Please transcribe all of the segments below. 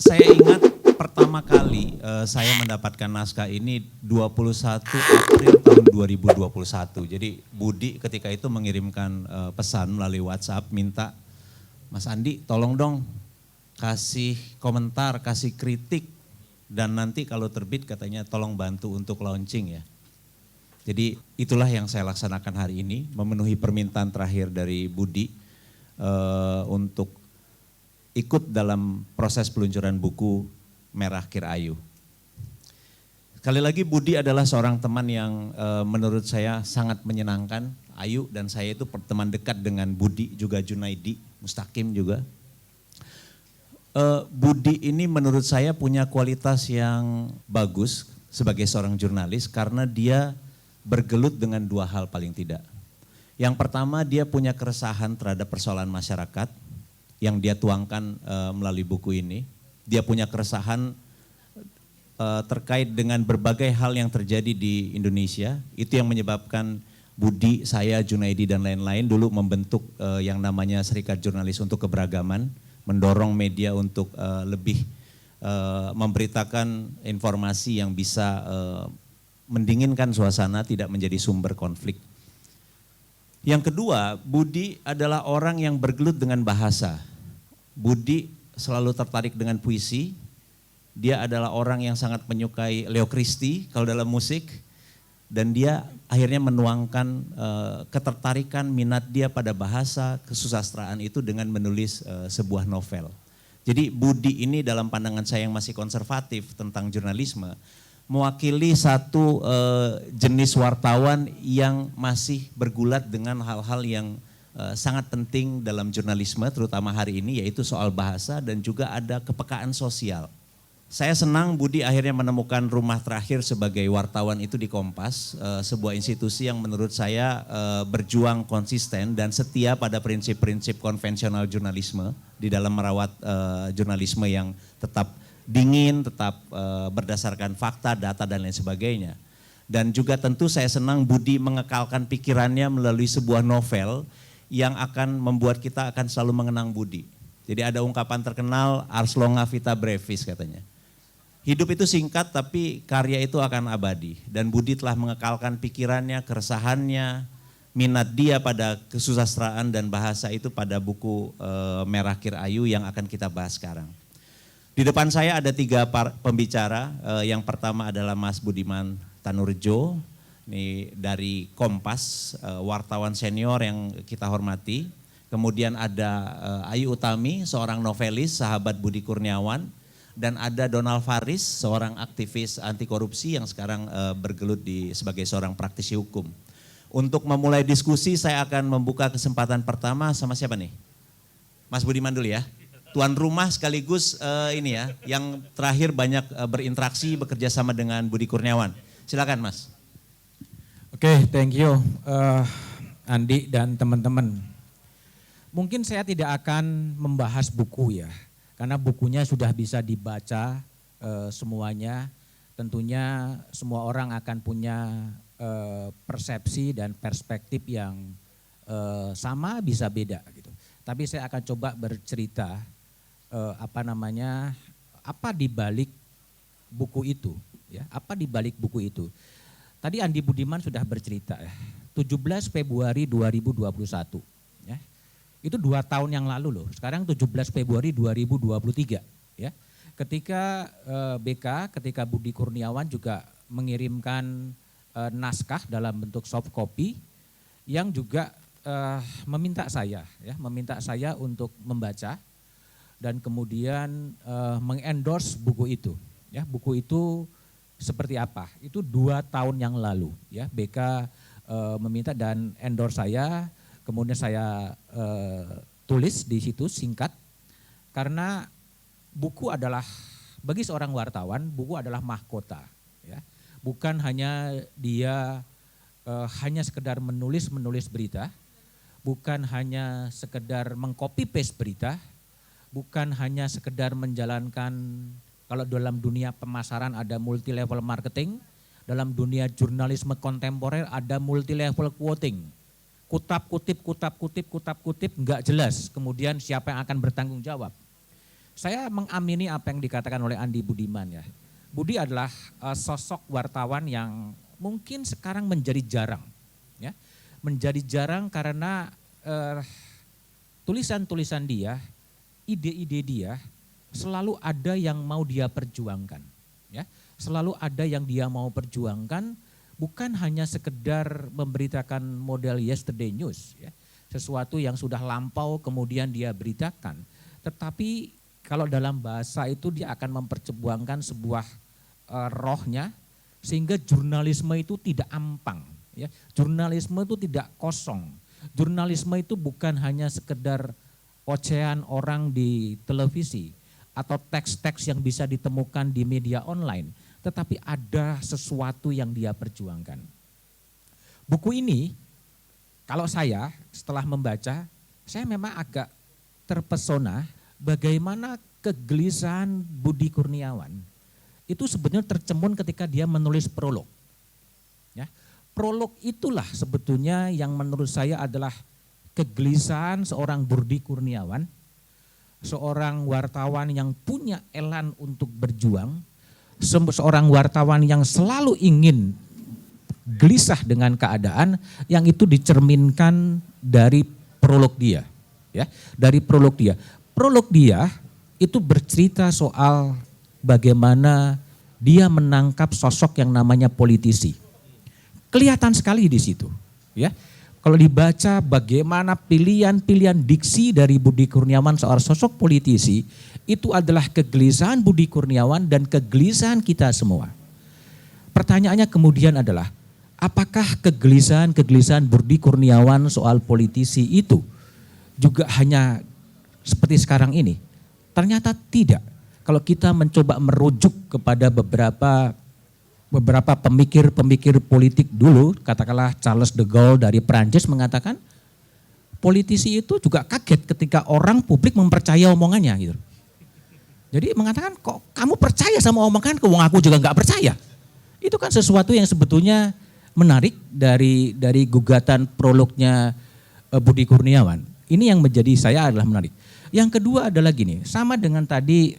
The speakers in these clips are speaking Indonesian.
Saya ingat pertama kali saya mendapatkan naskah ini 21 April tahun 2021. Jadi Budi ketika itu mengirimkan pesan melalui WhatsApp minta, Mas Andi tolong dong kasih komentar, kasih kritik, dan nanti kalau terbit katanya tolong bantu untuk launching ya. Jadi itulah yang saya laksanakan hari ini, memenuhi permintaan terakhir dari Budi untuk ikut dalam proses peluncuran buku Merah Kir Ayu. Sekali lagi Budi adalah seorang teman yang menurut saya sangat menyenangkan. Ayu dan saya itu teman dekat dengan Budi, juga Junaidi, Mustaqim juga. Budi ini menurut saya punya kualitas yang bagus sebagai seorang jurnalis karena dia bergelut dengan dua hal paling tidak. Yang pertama, dia punya keresahan terhadap persoalan masyarakat yang dia tuangkan melalui buku ini. Dia punya keresahan terkait dengan berbagai hal yang terjadi di Indonesia. Itu yang menyebabkan Budi, saya, Junaidi dan lain-lain dulu membentuk yang namanya Serikat Jurnalis untuk Keberagaman, mendorong media untuk lebih memberitakan informasi yang bisa mendinginkan suasana, tidak menjadi sumber konflik. Yang kedua, Budi adalah orang yang bergelut dengan bahasa. Budi selalu tertarik dengan puisi. Dia adalah orang yang sangat menyukai Leo Christie kalau dalam musik. Dan dia akhirnya menuangkan ketertarikan minat dia pada bahasa kesusastraan itu dengan menulis sebuah novel. Jadi Budi ini dalam pandangan saya yang masih konservatif tentang jurnalisme, mewakili satu jenis wartawan yang masih bergulat dengan hal-hal yang sangat penting dalam jurnalisme, terutama hari ini, yaitu soal bahasa dan juga ada kepekaan sosial. Saya senang Budi akhirnya menemukan rumah terakhir sebagai wartawan itu di Kompas, sebuah institusi yang menurut saya berjuang konsisten dan setia pada prinsip-prinsip konvensional jurnalisme di dalam merawat jurnalisme yang tetap dingin, tetap berdasarkan fakta, data dan lain sebagainya. Dan juga tentu saya senang Budi mengekalkan pikirannya melalui sebuah novel yang akan membuat kita akan selalu mengenang Budi. Jadi ada ungkapan terkenal ars longa vita brevis katanya. Hidup itu singkat tapi karya itu akan abadi. Dan Budi telah mengekalkan pikirannya, keresahannya, minat dia pada kesusastraan dan bahasa itu pada buku Merah Kir Ayu yang akan kita bahas sekarang. Di depan saya ada tiga pembicara, yang pertama adalah Mas Budiman Tanurjo, ini dari Kompas, wartawan senior yang kita hormati. Kemudian ada Ayu Utami, seorang novelis, sahabat Budi Kurniawan. Dan ada Donald Faris, seorang aktivis anti korupsi yang sekarang bergelut sebagai seorang praktisi hukum. Untuk memulai diskusi saya akan membuka kesempatan pertama sama siapa nih? Mas Budiman dulu ya. Tuan rumah sekaligus ini ya, yang terakhir banyak berinteraksi, bekerja sama dengan Budi Kurniawan. Silakan Mas. Oke, thank you Andi dan teman-teman. Mungkin saya tidak akan membahas buku ya, karena bukunya sudah bisa dibaca semuanya. Tentunya semua orang akan punya persepsi dan perspektif yang sama bisa beda gitu. Tapi saya akan coba bercerita apa di balik buku itu ya, apa di balik buku itu. Tadi Andi Budiman sudah bercerita ya, 17 Februari 2021 ya. Itu 2 tahun yang lalu loh, sekarang 17 Februari 2023 ya. Ketika ketika Budi Kurniawan juga mengirimkan naskah dalam bentuk soft copy yang juga meminta saya untuk membaca dan kemudian mengendorse buku itu ya. Buku itu seperti apa? Itu 2 tahun yang lalu ya, BK meminta dan endorse saya. Kemudian saya tulis di situ singkat, karena buku adalah, bagi seorang wartawan, buku adalah mahkota. Ya. Bukan hanya dia hanya sekedar menulis berita, bukan hanya sekedar mengcopy paste berita, bukan hanya sekedar menjalankan, kalau dalam dunia pemasaran ada multi level marketing, dalam dunia jurnalisme kontemporer ada multi level quoting. Kutip, enggak jelas kemudian siapa yang akan bertanggung jawab. Saya mengamini apa yang dikatakan oleh Andi Budiman ya. Budi adalah sosok wartawan yang mungkin sekarang menjadi jarang. Ya. Menjadi jarang karena tulisan-tulisan dia, ide-ide dia selalu ada yang mau dia perjuangkan. Ya. Selalu ada yang dia mau perjuangkan, bukan hanya sekedar memberitakan model yesterday news. Ya. Sesuatu yang sudah lampau kemudian dia beritakan. Tetapi kalau dalam bahasa itu dia akan memperjuangkan sebuah rohnya sehingga jurnalisme itu tidak ampang. Ya. Jurnalisme itu tidak kosong. Jurnalisme itu bukan hanya sekedar ocehan orang di televisi atau teks-teks yang bisa ditemukan di media online. Tetapi ada sesuatu yang dia perjuangkan. Buku ini kalau saya setelah membaca, saya memang agak terpesona bagaimana kegelisahan Budi Kurniawan itu sebenarnya tercemun ketika dia menulis prolog. Ya, prolog itulah sebetulnya yang menurut saya adalah kegelisahan seorang Budi Kurniawan, seorang wartawan yang punya elan untuk berjuang, seorang wartawan yang selalu ingin gelisah dengan keadaan, yang itu dicerminkan dari prolog dia. Ya, dari prolog dia. Prolog dia itu bercerita soal bagaimana dia menangkap sosok yang namanya politisi. Kelihatan sekali di situ, ya. Kalau dibaca bagaimana pilihan-pilihan diksi dari Budi Kurniawan soal sosok politisi, itu adalah kegelisahan Budi Kurniawan dan kegelisahan kita semua. Pertanyaannya kemudian adalah, apakah kegelisahan Budi Kurniawan soal politisi itu juga hanya seperti sekarang ini? Ternyata tidak. Kalau kita mencoba merujuk kepada beberapa pemikir-pemikir politik dulu, katakanlah Charles de Gaulle dari Prancis mengatakan, politisi itu juga kaget ketika orang publik mempercayai omongannya gitu. Jadi mengatakan, kok kamu percaya sama omonganku, wong aku juga nggak percaya. Itu kan sesuatu yang sebetulnya menarik dari gugatan prolognya Budi Kurniawan. Ini yang menjadi saya adalah menarik. Yang kedua adalah gini, sama dengan tadi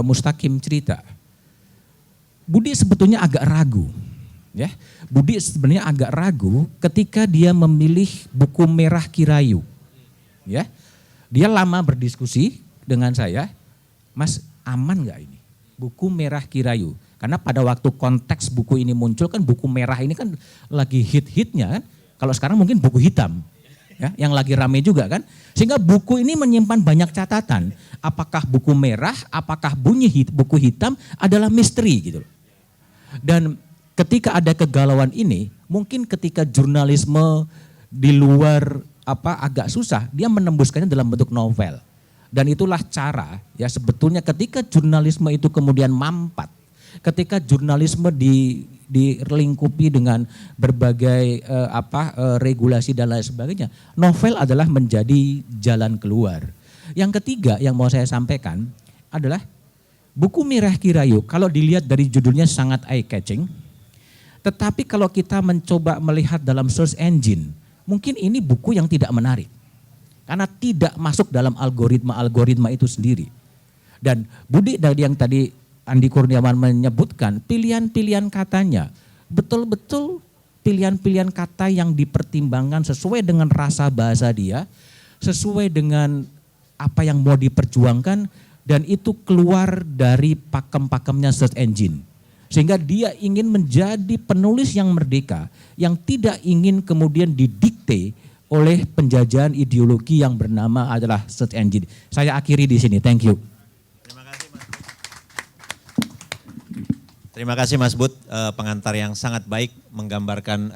Mustaqim cerita. Budi sebetulnya agak ragu, ya. Budi sebenarnya agak ragu ketika dia memilih buku merah Kirayu, ya. Dia lama berdiskusi dengan saya, Mas aman nggak ini buku merah Kirayu? Karena pada waktu konteks buku ini muncul kan buku merah ini kan lagi hit-hitnya kan. Kalau sekarang mungkin buku hitam. Ya, yang lagi rame juga kan, sehingga buku ini menyimpan banyak catatan. Apakah buku merah, apakah buku hitam adalah misteri gitu. Dan ketika ada kegalauan ini, mungkin ketika jurnalisme di luar agak susah, dia menembuskannya dalam bentuk novel. Dan itulah cara ya sebetulnya ketika jurnalisme itu kemudian mampat, ketika jurnalisme dilingkupi dengan berbagai regulasi dan lain sebagainya, novel adalah menjadi jalan keluar. Yang ketiga yang mau saya sampaikan adalah buku Merah Kirayu. Kalau dilihat dari judulnya sangat eye catching, tetapi kalau kita mencoba melihat dalam search engine, mungkin ini buku yang tidak menarik karena tidak masuk dalam algoritma itu sendiri. Dan Budi dari yang tadi Andi Kurniawan menyebutkan pilihan-pilihan katanya, betul-betul pilihan-pilihan kata yang dipertimbangkan sesuai dengan rasa bahasa dia, sesuai dengan apa yang mau diperjuangkan, dan itu keluar dari pakem-pakemnya search engine. Sehingga dia ingin menjadi penulis yang merdeka, yang tidak ingin kemudian didikte oleh penjajahan ideologi yang bernama adalah search engine. Saya akhiri di sini, thank you. Terima kasih Mas Bud, pengantar yang sangat baik menggambarkan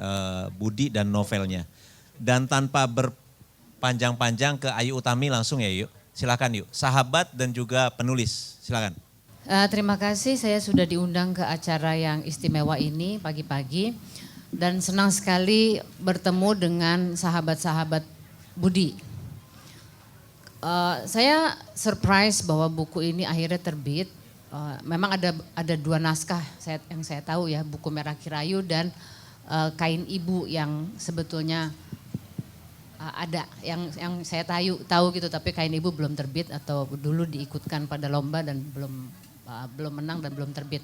Budi dan novelnya. Dan tanpa berpanjang-panjang ke Ayu Utami langsung ya yuk, silakan yuk. Sahabat dan juga penulis, silakan. Terima kasih, saya sudah diundang ke acara yang istimewa ini pagi-pagi. Dan senang sekali bertemu dengan sahabat-sahabat Budi. Saya surprise bahwa buku ini akhirnya terbit. Memang ada dua naskah yang saya tahu ya, buku Merah Kirayu dan Kain Ibu yang sebetulnya ada yang saya tahu gitu, tapi Kain Ibu belum terbit atau dulu diikutkan pada lomba dan belum menang dan belum terbit.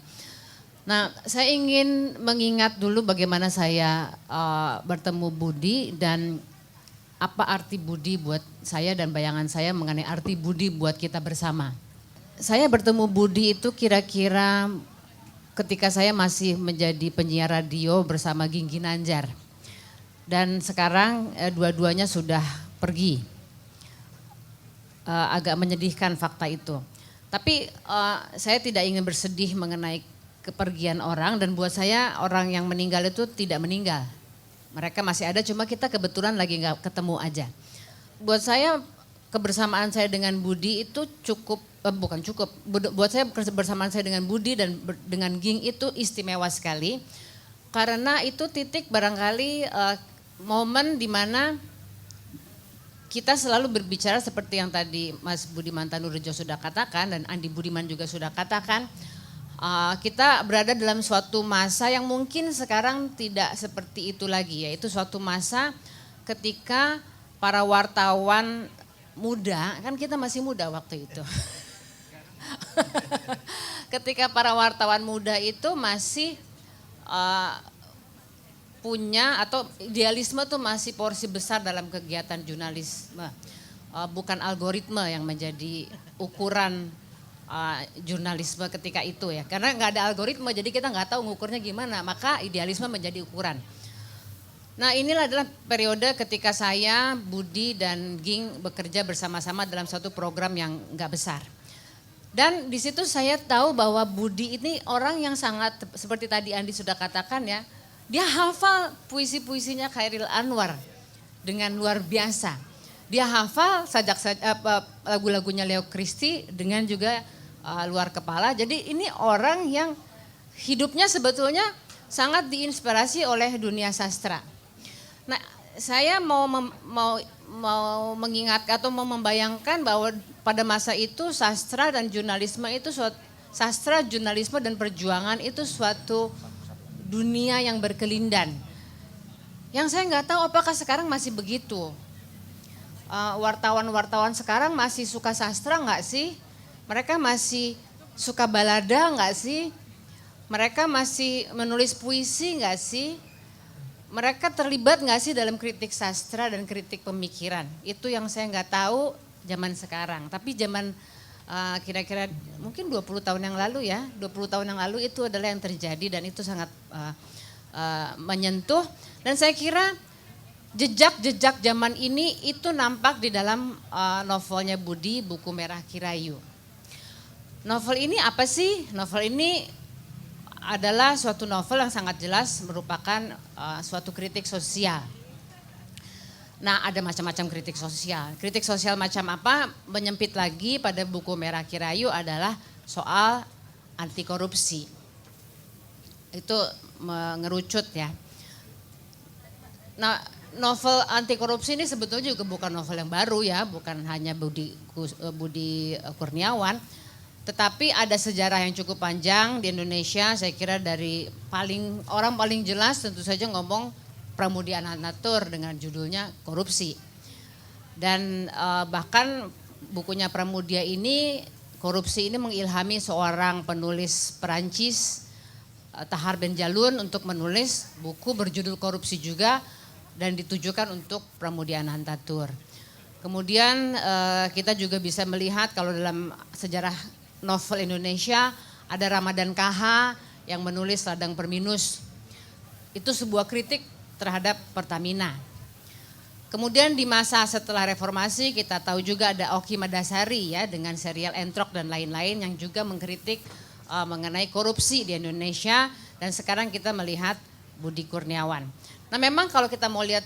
Nah, saya ingin mengingat dulu bagaimana saya bertemu Budi dan apa arti Budi buat saya dan bayangan saya mengenai arti Budi buat kita bersama. Saya bertemu Budi itu kira-kira ketika saya masih menjadi penyiar radio bersama Ginggi Nanjar. Dan sekarang dua-duanya sudah pergi. Agak menyedihkan fakta itu. Tapi saya tidak ingin bersedih mengenai kepergian orang, dan buat saya orang yang meninggal itu tidak meninggal. Mereka masih ada, cuma kita kebetulan lagi nggak ketemu aja. Buat saya kebersamaan saya dengan Budi itu bukan cukup. Buat saya kebersamaan saya dengan Budi dan dengan Ging itu istimewa sekali. Karena itu titik barangkali momen di mana kita selalu berbicara seperti yang tadi Mas Budiman Tanurejo sudah katakan dan Andi Budiman juga sudah katakan. Kita berada dalam suatu masa yang mungkin sekarang tidak seperti itu lagi, yaitu suatu masa ketika para wartawan muda, kan kita masih muda waktu itu. Ketika para wartawan muda itu masih punya atau idealisme tuh masih porsi besar dalam kegiatan jurnalisme. Bukan algoritma yang menjadi ukuran jurnalisme ketika itu ya. Karena nggak ada algoritma jadi kita nggak tahu ngukurnya gimana, maka idealisme menjadi ukuran. Nah, inilah adalah periode ketika saya, Budi dan Ging bekerja bersama-sama dalam satu program yang nggak besar. Dan di situ saya tahu bahwa Budi ini orang yang sangat, seperti tadi Andi sudah katakan ya, dia hafal puisi-puisinya Chairil Anwar dengan luar biasa. Dia hafal lagu-lagunya Leo Christie dengan juga luar kepala. Jadi ini orang yang hidupnya sebetulnya sangat diinspirasi oleh dunia sastra. Nah, saya mau mengingat atau mau membayangkan bahwa pada masa itu sastra dan jurnalisme itu sastra, jurnalisme dan perjuangan itu suatu dunia yang berkelindan. Yang saya nggak tahu apakah sekarang masih begitu. Wartawan-wartawan sekarang masih suka sastra nggak sih? Mereka masih suka balada nggak sih? Mereka masih menulis puisi nggak sih? Mereka terlibat nggak sih dalam kritik sastra dan kritik pemikiran? Itu yang saya nggak tahu zaman sekarang. Tapi zaman kira-kira mungkin 20 tahun yang lalu ya, 20 tahun yang lalu itu adalah yang terjadi dan itu sangat menyentuh. Dan saya kira jejak-jejak zaman ini itu nampak di dalam novelnya Budi, Buku Merah Kirayu. Novel ini apa sih? Novel ini adalah suatu novel yang sangat jelas merupakan suatu kritik sosial. Nah, ada macam-macam kritik sosial. Kritik sosial macam apa? Menyempit lagi pada Buku Merah Kirayu adalah soal anti korupsi. Itu mengerucut ya. Nah, novel anti korupsi ini sebetulnya juga bukan novel yang baru ya, bukan hanya Budi Kurniawan, tetapi ada sejarah yang cukup panjang di Indonesia. Saya kira dari orang paling jelas tentu saja ngomong Pramudia Anantatur dengan judulnya Korupsi. Dan bahkan bukunya Pramudia ini, Korupsi ini mengilhami seorang penulis Perancis, Tahar Ben Jalun, untuk menulis buku berjudul Korupsi juga dan ditujukan untuk Pramudia Anantatur. Kemudian kita juga bisa melihat kalau dalam sejarah novel Indonesia ada Ramadan KH yang menulis Ladang Perminus. Itu sebuah kritik terhadap Pertamina. Kemudian di masa setelah reformasi kita tahu juga ada Oki Madasari ya dengan serial Entrok dan lain-lain yang juga mengkritik mengenai korupsi di Indonesia, dan sekarang kita melihat Budi Kurniawan. Nah, memang kalau kita mau lihat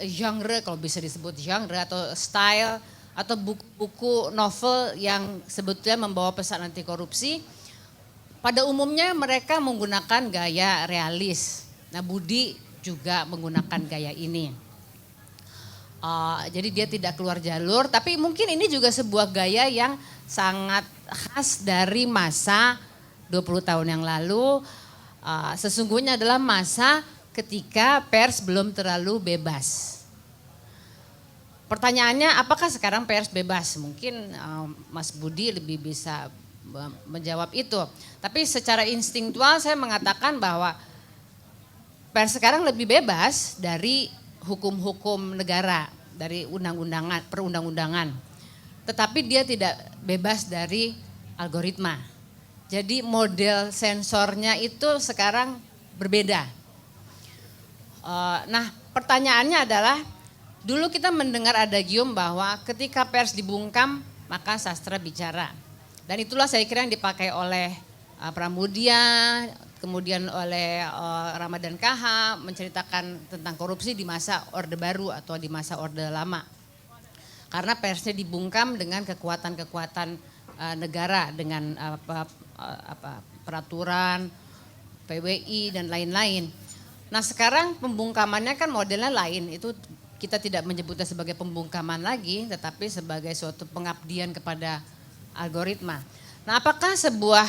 genre, kalau bisa disebut genre atau style atau buku-buku novel yang sebetulnya membawa pesan anti korupsi, pada umumnya mereka menggunakan gaya realis. Nah, Budi juga menggunakan gaya ini. Jadi dia tidak keluar jalur, tapi mungkin ini juga sebuah gaya yang sangat khas dari masa 20 tahun yang lalu. Sesungguhnya adalah masa ketika pers belum terlalu bebas. pertanyaannya apakah sekarang pers bebas? Mungkin Mas Budi lebih bisa menjawab itu. Tapi secara instingtual saya mengatakan bahwa pers sekarang lebih bebas dari hukum-hukum negara, dari undang-undangan, perundang-undangan. Tetapi dia tidak bebas dari algoritma. Jadi model sensornya itu sekarang berbeda. Nah, pertanyaannya adalah dulu kita mendengar adagium bahwa ketika pers dibungkam maka sastra bicara. Dan itulah saya kira yang dipakai oleh Pramudia, kemudian oleh Ramadan KH menceritakan tentang korupsi di masa Orde Baru atau di masa Orde Lama. Karena persnya dibungkam dengan kekuatan-kekuatan negara dengan peraturan, PWI dan lain-lain. Nah sekarang pembungkamannya kan modelnya lain, itu kita tidak menyebutnya sebagai pembungkaman lagi, tetapi sebagai suatu pengabdian kepada algoritma. Nah apakah sebuah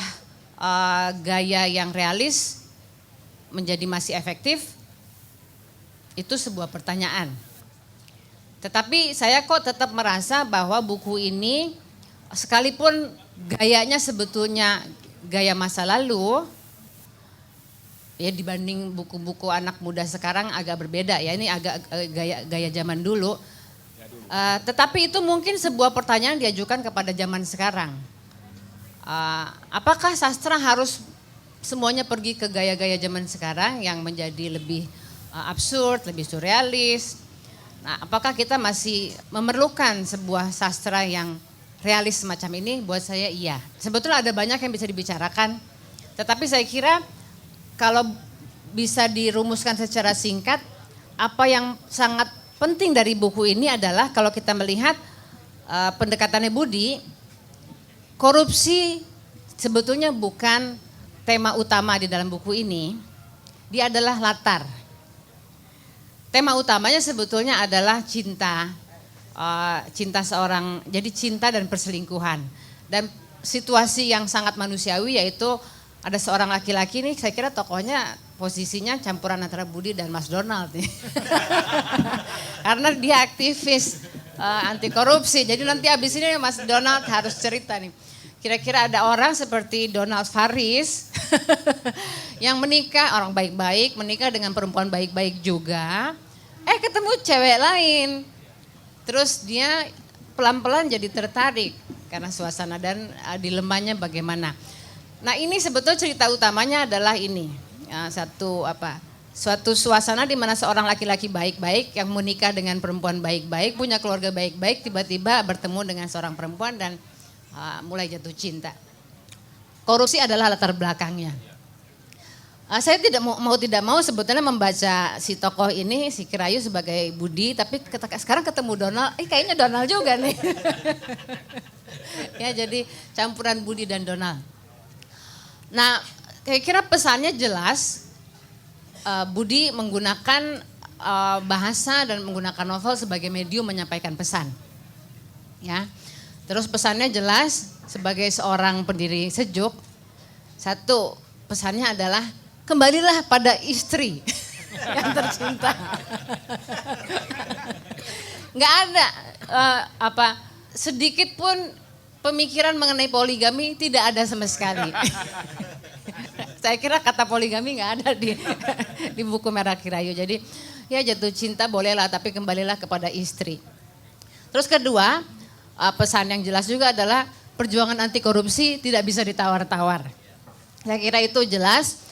gaya yang realis menjadi masih efektif? Itu sebuah pertanyaan. Tetapi saya kok tetap merasa bahwa buku ini sekalipun gayanya sebetulnya gaya masa lalu, ya dibanding buku-buku anak muda sekarang agak berbeda ya, ini agak gaya zaman dulu. Tetapi itu mungkin sebuah pertanyaan diajukan kepada zaman sekarang. Apakah sastra harus semuanya pergi ke gaya-gaya zaman sekarang yang menjadi lebih absurd, lebih surrealis? Nah, apakah kita masih memerlukan sebuah sastra yang realis semacam ini? Buat saya iya. Sebetulnya ada banyak yang bisa dibicarakan, tetapi saya kira kalau bisa dirumuskan secara singkat, apa yang sangat penting dari buku ini adalah kalau kita melihat pendekatannya Budi, korupsi sebetulnya bukan tema utama di dalam buku ini, dia adalah latar. Tema utamanya sebetulnya adalah cinta, cinta seorang, jadi cinta dan perselingkuhan. Dan situasi yang sangat manusiawi yaitu ada seorang laki-laki nih, saya kira tokohnya posisinya campuran antara Budi dan Mas Donald nih. Karena dia aktivis anti korupsi, jadi nanti abis ini Mas Donald harus cerita nih. Kira-kira ada orang seperti Donald Faris yang menikah, orang baik-baik, menikah dengan perempuan baik-baik juga, ketemu cewek lain. Terus dia pelan-pelan jadi tertarik karena suasana dan dilemanya bagaimana. Nah ini sebetulnya cerita utamanya adalah ini, suatu suasana di mana seorang laki-laki baik-baik yang menikah dengan perempuan baik-baik, punya keluarga baik-baik, tiba-tiba bertemu dengan seorang perempuan dan mulai jatuh cinta. Korupsi adalah latar belakangnya. Saya tidak mau sebetulnya membaca si tokoh ini, si Kirayu sebagai Budi, tapi sekarang ketemu Donald, kayaknya Donald juga nih. Ya jadi campuran Budi dan Donald. Nah kira-kira pesannya jelas, Budi menggunakan bahasa dan menggunakan novel sebagai medium menyampaikan pesan. Ya. Terus pesannya jelas sebagai seorang pendiri Sejuk, satu pesannya adalah kembalilah pada istri yang tercinta. Nggak ada sedikit pun pemikiran mengenai poligami, tidak ada sama sekali. Saya kira kata poligami nggak ada di buku Merah Kirayu. Jadi ya jatuh cinta bolehlah, tapi kembalilah kepada istri. Terus kedua, pesan yang jelas juga adalah perjuangan anti korupsi tidak bisa ditawar-tawar. Saya kira itu jelas.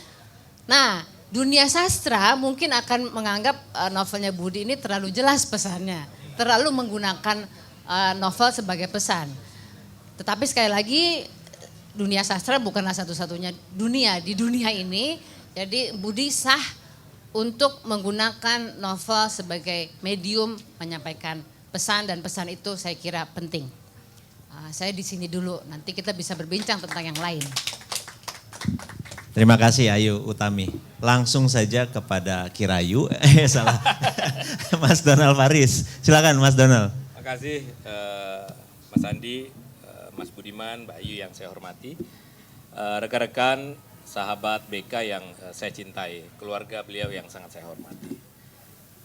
Nah, dunia sastra mungkin akan menganggap novelnya Budi ini terlalu jelas pesannya, terlalu menggunakan novel sebagai pesan. Tetapi sekali lagi dunia sastra bukanlah satu-satunya dunia di dunia ini. Jadi Budi sah untuk menggunakan novel sebagai medium menyampaikan pesan, dan pesan itu saya kira penting. Saya di sini dulu, nanti kita bisa berbincang tentang yang lain. Terima kasih Ayu Utami. Langsung saja kepada Kirayu, salah, Mas Donald Faris. Silakan Mas Donald. Terima kasih Mas Andi, Mas Budiman, Mbak Ayu yang saya hormati. Rekan-rekan, sahabat BK yang saya cintai, keluarga beliau yang sangat saya hormati.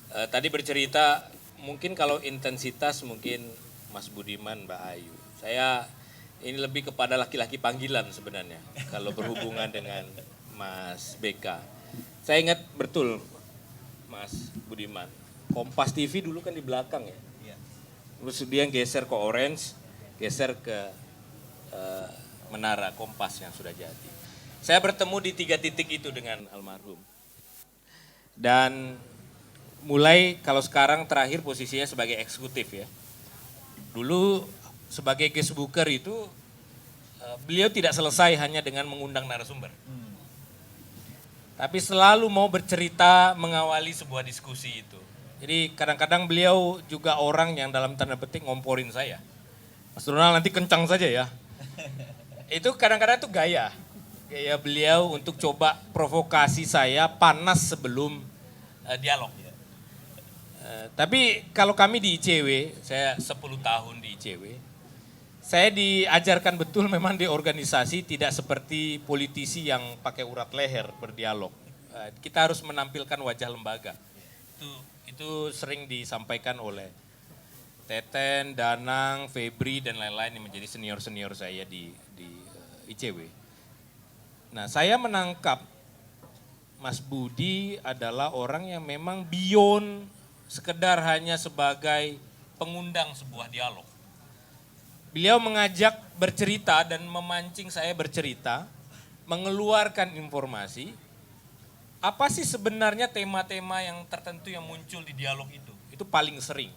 Tadi bercerita mungkin kalau intensitas mungkin Mas Budiman, Mbak Ayu. Saya ini lebih kepada laki-laki panggilan sebenarnya kalau berhubungan dengan Mas BK. Saya ingat betul Mas Budiman, Kompas TV dulu kan di belakang ya. Terus dia geser ke Orange, geser ke menara Kompas yang sudah jadi. Saya bertemu di 3 titik itu dengan almarhum. Dan mulai kalau sekarang terakhir posisinya sebagai eksekutif ya. Dulu sebagai guest booker itu beliau tidak selesai hanya dengan mengundang narasumber. Tapi selalu mau bercerita mengawali sebuah diskusi itu. Jadi kadang-kadang beliau juga orang yang dalam tanda petik ngomporin saya. Mas Donald nanti kencang saja ya. Itu kadang-kadang itu gaya beliau untuk coba provokasi saya panas sebelum dialog. Tapi kalau kami di ICW, saya 10 tahun di ICW, saya diajarkan betul memang di organisasi tidak seperti politisi yang pakai urat leher berdialog. Kita harus menampilkan wajah lembaga. Itu sering disampaikan oleh Teten, Danang, Febri dan lain-lain yang menjadi senior-senior saya di ICW. Nah, saya menangkap Mas Budi adalah orang yang memang beyond sekedar hanya sebagai pengundang sebuah dialog. Beliau mengajak bercerita dan memancing saya bercerita, mengeluarkan informasi, apa sih sebenarnya tema-tema yang tertentu yang muncul di dialog itu paling sering.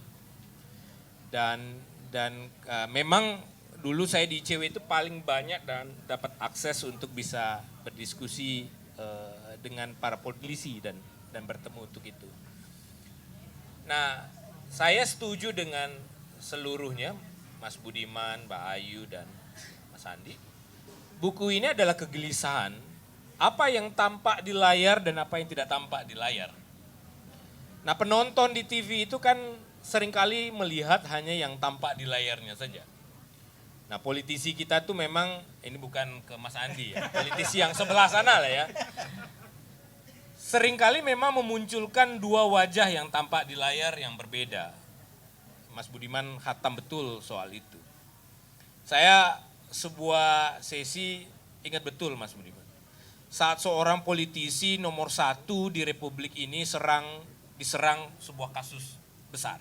Dan memang dulu saya di ICW itu paling banyak dan dapat akses untuk bisa berdiskusi dengan para politisi dan bertemu untuk itu. Nah, saya setuju dengan seluruhnya, Mas Budiman, Mbak Ayu, dan Mas Andi. Buku ini adalah kegelisahan, apa yang tampak di layar dan apa yang tidak tampak di layar. Nah, penonton di TV itu kan seringkali melihat hanya yang tampak di layarnya saja. Nah, politisi kita tuh memang, ini bukan ke Mas Andi ya, politisi yang sebelah sana lah ya. Seringkali memang memunculkan 2 wajah yang tampak di layar yang berbeda. Mas Budiman khatam betul soal itu. Saya sebuah sesi ingat betul Mas Budiman. Saat seorang politisi nomor 1 di Republik ini diserang sebuah kasus besar.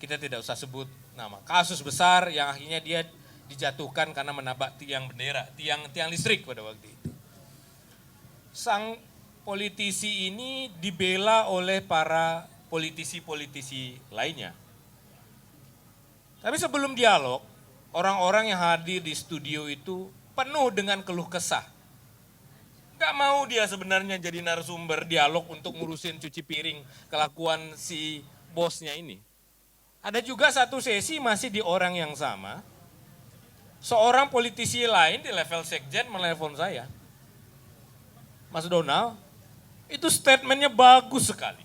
Kita tidak usah sebut nama. Kasus besar yang akhirnya dia dijatuhkan karena menabrak tiang bendera, tiang listrik pada waktu itu. Sang politisi ini dibela oleh para politisi-politisi lainnya. Tapi sebelum dialog, orang-orang yang hadir di studio itu penuh dengan keluh kesah. Gak mau dia sebenarnya jadi narasumber dialog untuk ngurusin cuci piring kelakuan si bosnya ini. Ada juga satu sesi masih di orang yang sama, seorang politisi lain di level sekjen menelepon saya. Mas Donald, itu statementnya bagus sekali.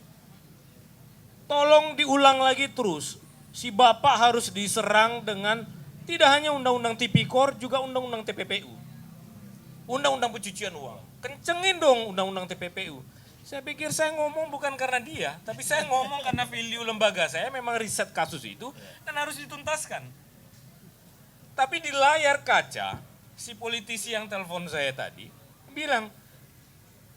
Tolong diulang lagi terus. Si Bapak harus diserang dengan tidak hanya undang-undang tipikor, juga undang-undang TPPU. Undang-undang pencucian uang. Kencengin dong undang-undang TPPU. Saya pikir saya ngomong bukan karena dia, tapi saya ngomong karena value lembaga saya memang riset kasus itu dan harus dituntaskan. Tapi di layar kaca, si politisi yang telepon saya tadi bilang,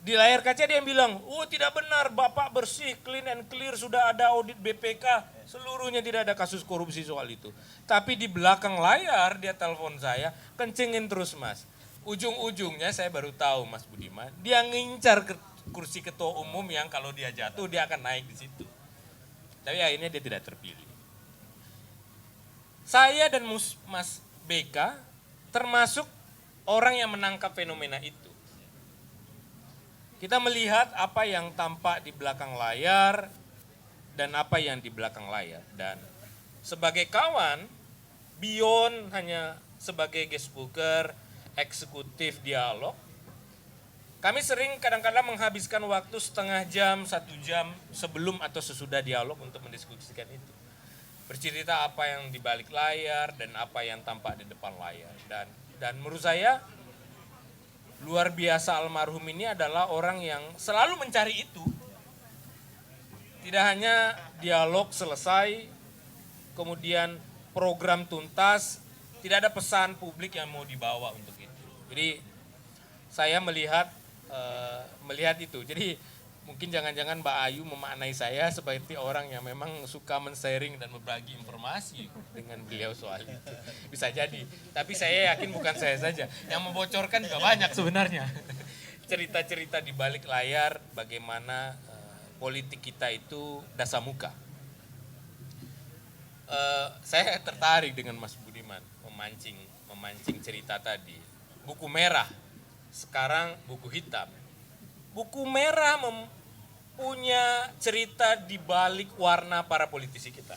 di layar kaca dia bilang, oh tidak benar, Bapak bersih, clean and clear, sudah ada audit BPK, seluruhnya tidak ada kasus korupsi soal itu. Tapi di belakang layar dia telepon saya, kencengin terus Mas. Ujung-ujungnya saya baru tahu Mas Budiman, dia ngincar ke kursi ketua umum yang kalau dia jatuh dia akan naik di situ. Tapi akhirnya dia tidak terpilih. Saya dan Mas BK termasuk orang yang menangkap fenomena itu. Kita melihat apa yang tampak di belakang layar dan apa yang di belakang layar. Dan sebagai kawan, beyond hanya sebagai guest booker, eksekutif dialog, kami sering kadang-kadang menghabiskan waktu setengah jam, 1 jam sebelum atau sesudah dialog untuk mendiskusikan itu. Bercerita apa yang di balik layar dan apa yang tampak di depan layar. Dan menurut saya luar biasa almarhum ini adalah orang yang selalu mencari itu. Tidak hanya dialog selesai, kemudian program tuntas, tidak ada pesan publik yang mau dibawa untuk itu. Jadi saya melihat itu. Jadi mungkin jangan-jangan Mbak Ayu memaknai saya seperti orang yang memang suka men-sharing dan berbagi informasi dengan beliau soal itu. Bisa jadi. Tapi saya yakin bukan saya saja. Yang membocorkan juga banyak sebenarnya. Cerita-cerita di balik layar bagaimana politik kita itu dasamuka. Saya tertarik dengan Mas Budiman memancing cerita tadi. Buku merah, sekarang buku hitam. Buku merah punya cerita di balik warna para politisi kita.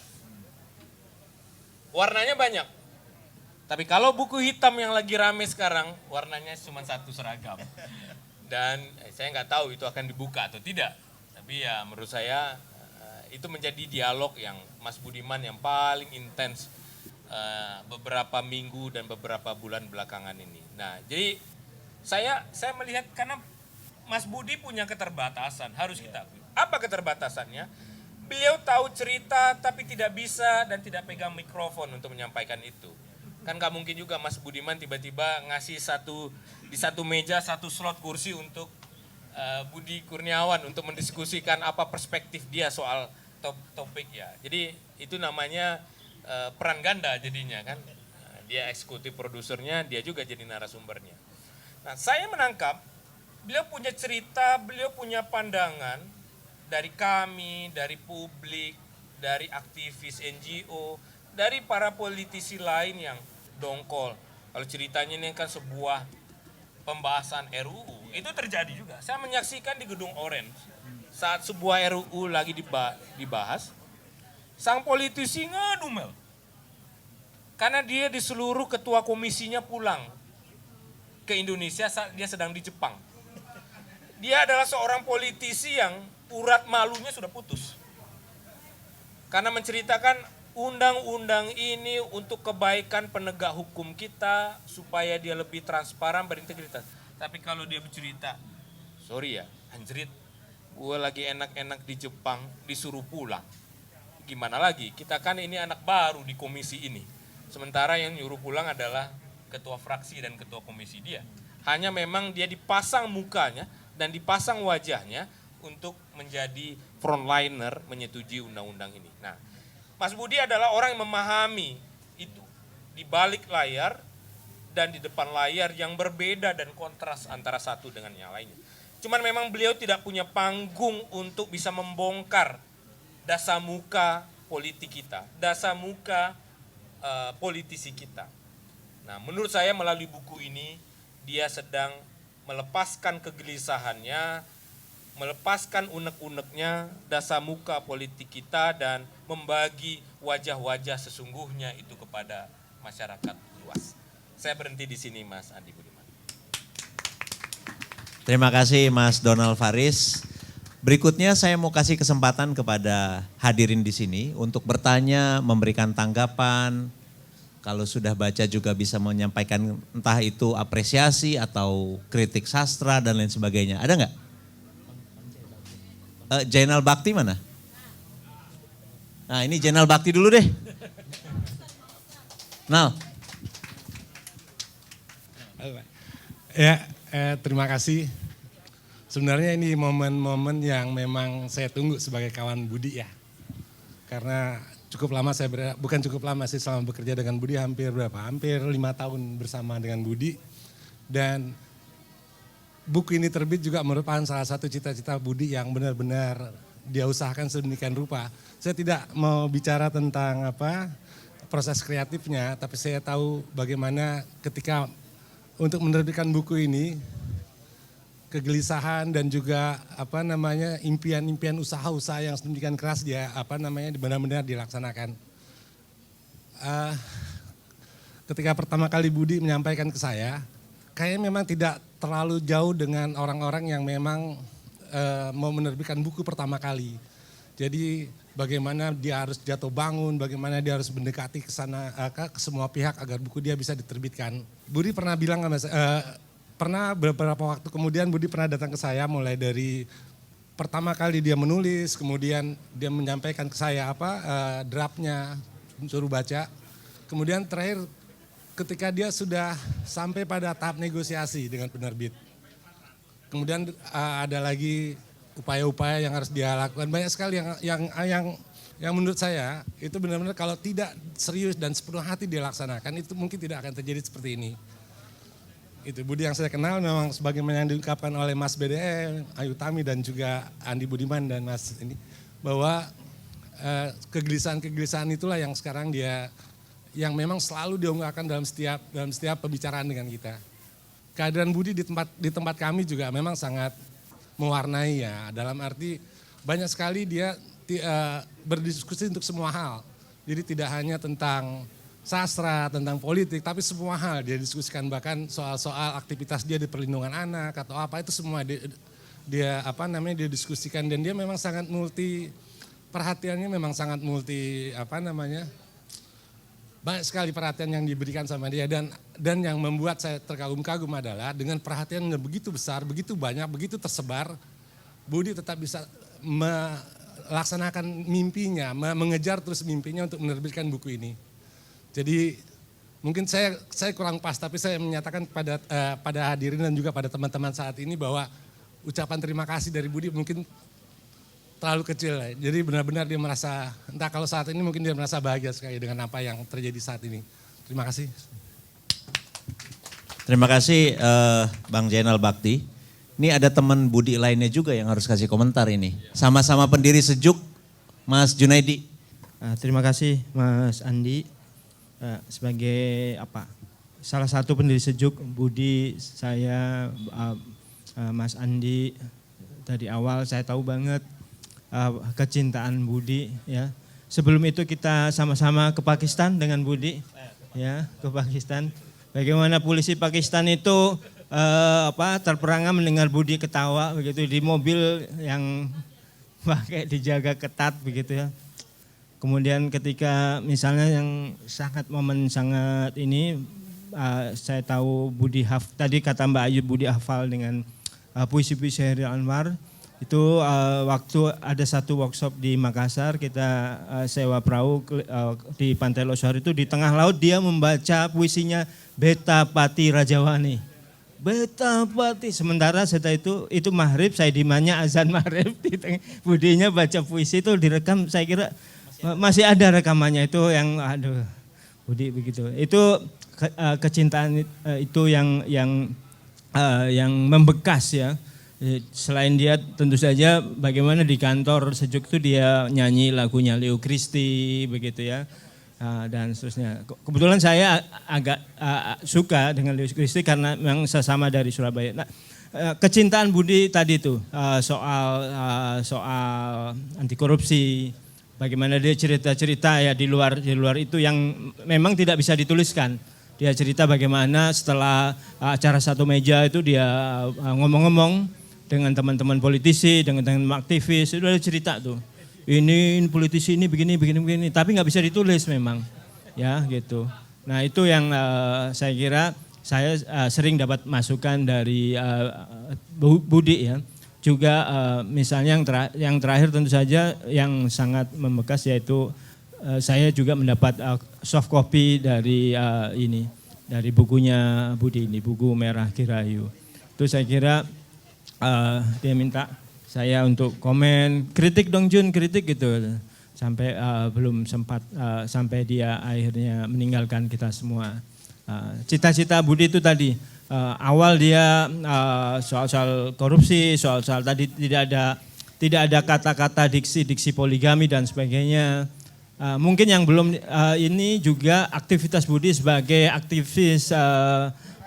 Warnanya banyak. Tapi kalau buku hitam yang lagi rame sekarang, warnanya cuma satu, seragam. Dan saya nggak tahu itu akan dibuka atau tidak. Tapi ya menurut saya itu menjadi dialog yang Mas Budiman yang paling intens beberapa minggu dan beberapa bulan belakangan ini. Nah, jadi saya melihat karena Mas Budi punya keterbatasan, harus kita akui. Apa keterbatasannya? Beliau tahu cerita tapi tidak bisa dan tidak pegang mikrofon untuk menyampaikan itu. Kan gak mungkin juga Mas Budiman tiba-tiba ngasih di satu meja satu slot kursi untuk Budi Kurniawan untuk mendiskusikan apa perspektif dia soal topik ya. Jadi itu namanya peran ganda jadinya kan. Dia eksekutif produsernya, dia juga jadi narasumbernya. Nah, saya menangkap beliau punya cerita, beliau punya pandangan dari kami, dari publik, dari aktivis NGO, dari para politisi lain yang dongkol. Kalau ceritanya ini kan sebuah pembahasan RUU, itu terjadi juga. Saya menyaksikan di Gedung Orange, saat sebuah RUU lagi dibahas, sang politisi ngedumel. Karena dia di seluruh ketua komisinya pulang ke Indonesia saat dia sedang di Jepang. Dia adalah seorang politisi yang urat malunya sudah putus. Karena menceritakan undang-undang ini untuk kebaikan penegak hukum kita, supaya dia lebih transparan, berintegritas. Tapi kalau dia bercerita, sorry ya, anjrit, gue lagi enak-enak di Jepang, disuruh pulang. Gimana lagi, kita kan ini anak baru di komisi ini. Sementara yang nyuruh pulang adalah ketua fraksi dan ketua komisi dia. Hanya memang dia dipasang mukanya, dan dipasang wajahnya untuk menjadi frontliner menyetujui undang-undang ini. Nah, Mas Budi adalah orang yang memahami itu. Di balik layar dan di depan layar yang berbeda dan kontras antara satu dengan yang lainnya. Cuman memang beliau tidak punya panggung untuk bisa membongkar dasamuka politik kita, dasamuka politisi kita. Nah, menurut saya melalui buku ini dia sedang melepaskan kegelisahannya, melepaskan unek-uneknya, dasamuka politik kita, dan membagi wajah-wajah sesungguhnya itu kepada masyarakat luas. Saya berhenti di sini, Mas Andi Budiman. Terima kasih Mas Donald Faris. Berikutnya saya mau kasih kesempatan kepada hadirin di sini untuk bertanya, memberikan tanggapan. Kalau sudah baca juga bisa menyampaikan entah itu apresiasi atau kritik sastra dan lain sebagainya. Ada nggak? Jainal Bakti mana? Nah ini Jainal Bakti dulu deh. Nal. Ya, terima kasih. Sebenarnya ini momen-momen yang memang saya tunggu sebagai kawan Budi ya. Karena cukup lama bukan cukup lama sih, selama bekerja dengan Budi hampir 5 tahun bersama dengan Budi. Dan buku ini terbit juga merupakan salah satu cita-cita Budi yang benar-benar dia usahakan sedemikian rupa. Saya tidak mau bicara tentang proses kreatifnya, tapi saya tahu bagaimana ketika untuk menerbitkan buku ini, kegelisahan dan juga impian-impian usaha-usaha yang sedemikian keras dia benar-benar dilaksanakan. Ketika pertama kali Budi menyampaikan ke saya, kayaknya memang tidak terlalu jauh dengan orang-orang yang memang mau menerbitkan buku pertama kali. Jadi bagaimana dia harus jatuh bangun, bagaimana dia harus mendekati ke sana ke semua pihak agar buku dia bisa diterbitkan. Budi pernah bilang pernah beberapa waktu kemudian Budi pernah datang ke saya mulai dari pertama kali dia menulis, kemudian dia menyampaikan ke saya draftnya, suruh baca. Kemudian terakhir ketika dia sudah sampai pada tahap negosiasi dengan penerbit. Kemudian ada lagi upaya-upaya yang harus dia lakukan. Banyak sekali yang menurut saya itu benar-benar kalau tidak serius dan sepenuh hati dilaksanakan itu mungkin tidak akan terjadi seperti ini. Itu Budi yang saya kenal memang sebagaimana yang diungkapkan oleh Mas BDE, Ayu Tami dan juga Andi Budiman dan Mas ini bahwa kegelisahan itulah yang sekarang yang memang selalu diungkapkan dalam setiap pembicaraan dengan kita. Kehadiran Budi di tempat kami juga memang sangat mewarnai ya, dalam arti banyak sekali dia berdiskusi untuk semua hal. Jadi tidak hanya tentang sastra, tentang politik, tapi semua hal dia diskusikan, bahkan soal aktivitas dia di perlindungan anak atau apa itu semua dia diskusikan, dan dia memang sangat perhatiannya memang sangat banyak sekali perhatian yang diberikan sama dia, dan yang membuat saya terkagum-kagum adalah dengan perhatian yang begitu besar, begitu banyak, begitu tersebar, Budi tetap bisa melaksanakan mimpinya, mengejar terus mimpinya untuk menerbitkan buku ini. Jadi mungkin saya kurang pas, tapi saya menyatakan pada hadirin dan juga pada teman-teman saat ini bahwa ucapan terima kasih dari Budi mungkin terlalu kecil. Jadi benar-benar dia merasa, entah kalau saat ini mungkin dia merasa bahagia sekali dengan apa yang terjadi saat ini. Terima kasih. Terima kasih Bang Zainal Bakti. Ini ada teman Budi lainnya juga yang harus kasih komentar ini. Sama-sama pendiri Sejuk, Mas Junaidi. Terima kasih Mas Andi. Sebagai salah satu pendiri Sejuk, Budi, saya, Mas Andi, dari awal saya tahu banget kecintaan Budi ya. Sebelum itu kita sama-sama ke Pakistan dengan Budi ya, ke Pakistan. Bagaimana polisi Pakistan itu terperangah mendengar Budi ketawa begitu di mobil yang pakai dijaga ketat begitu ya. Kemudian ketika misalnya yang momen sangat ini, saya tahu Budi tadi kata Mbak Ayu Budi hafal dengan puisi-puisi Hairil Anwar. Itu waktu ada satu workshop di Makassar, kita sewa perahu di Pantai Losar, itu di tengah laut dia membaca puisinya Betapati Rajawani. Betapati, sementara setelah itu maghrib, saya dimanya azan maghrib, Budinya baca puisi itu direkam, saya kira masih ada rekamannya itu yang Budi begitu. Itu kecintaan itu yang membekas ya. Selain dia tentu saja bagaimana di kantor Sejuk itu dia nyanyi lagunya Leo Christie begitu ya. Dan seterusnya. Kebetulan saya agak suka dengan Leo Christie karena memang sesama dari Surabaya. Nah, kecintaan Budi tadi itu soal anti korupsi. Bagaimana dia cerita-cerita ya di luar itu yang memang tidak bisa dituliskan. Dia cerita bagaimana setelah acara satu meja itu dia ngomong-ngomong dengan teman-teman politisi, dengan teman aktivis, itu ada cerita tuh. Ini politisi ini begini, tapi nggak bisa ditulis memang, ya gitu. Nah itu yang saya kira saya sering dapat masukan dari Budi ya. Juga misalnya yang terakhir tentu saja yang sangat membekas yaitu saya juga mendapat soft copy dari dari bukunya Budi ini, buku Merah Kirayu. Itu saya kira dia minta saya untuk komen, kritik dong Jun, kritik gitu. Sampai belum sempat, sampai dia akhirnya meninggalkan kita semua. Cita-cita Budi itu tadi, awal dia soal-soal korupsi, soal-soal tadi tidak ada kata-kata diksi poligami dan sebagainya. Mungkin yang belum ini juga aktivitas Budi sebagai aktivis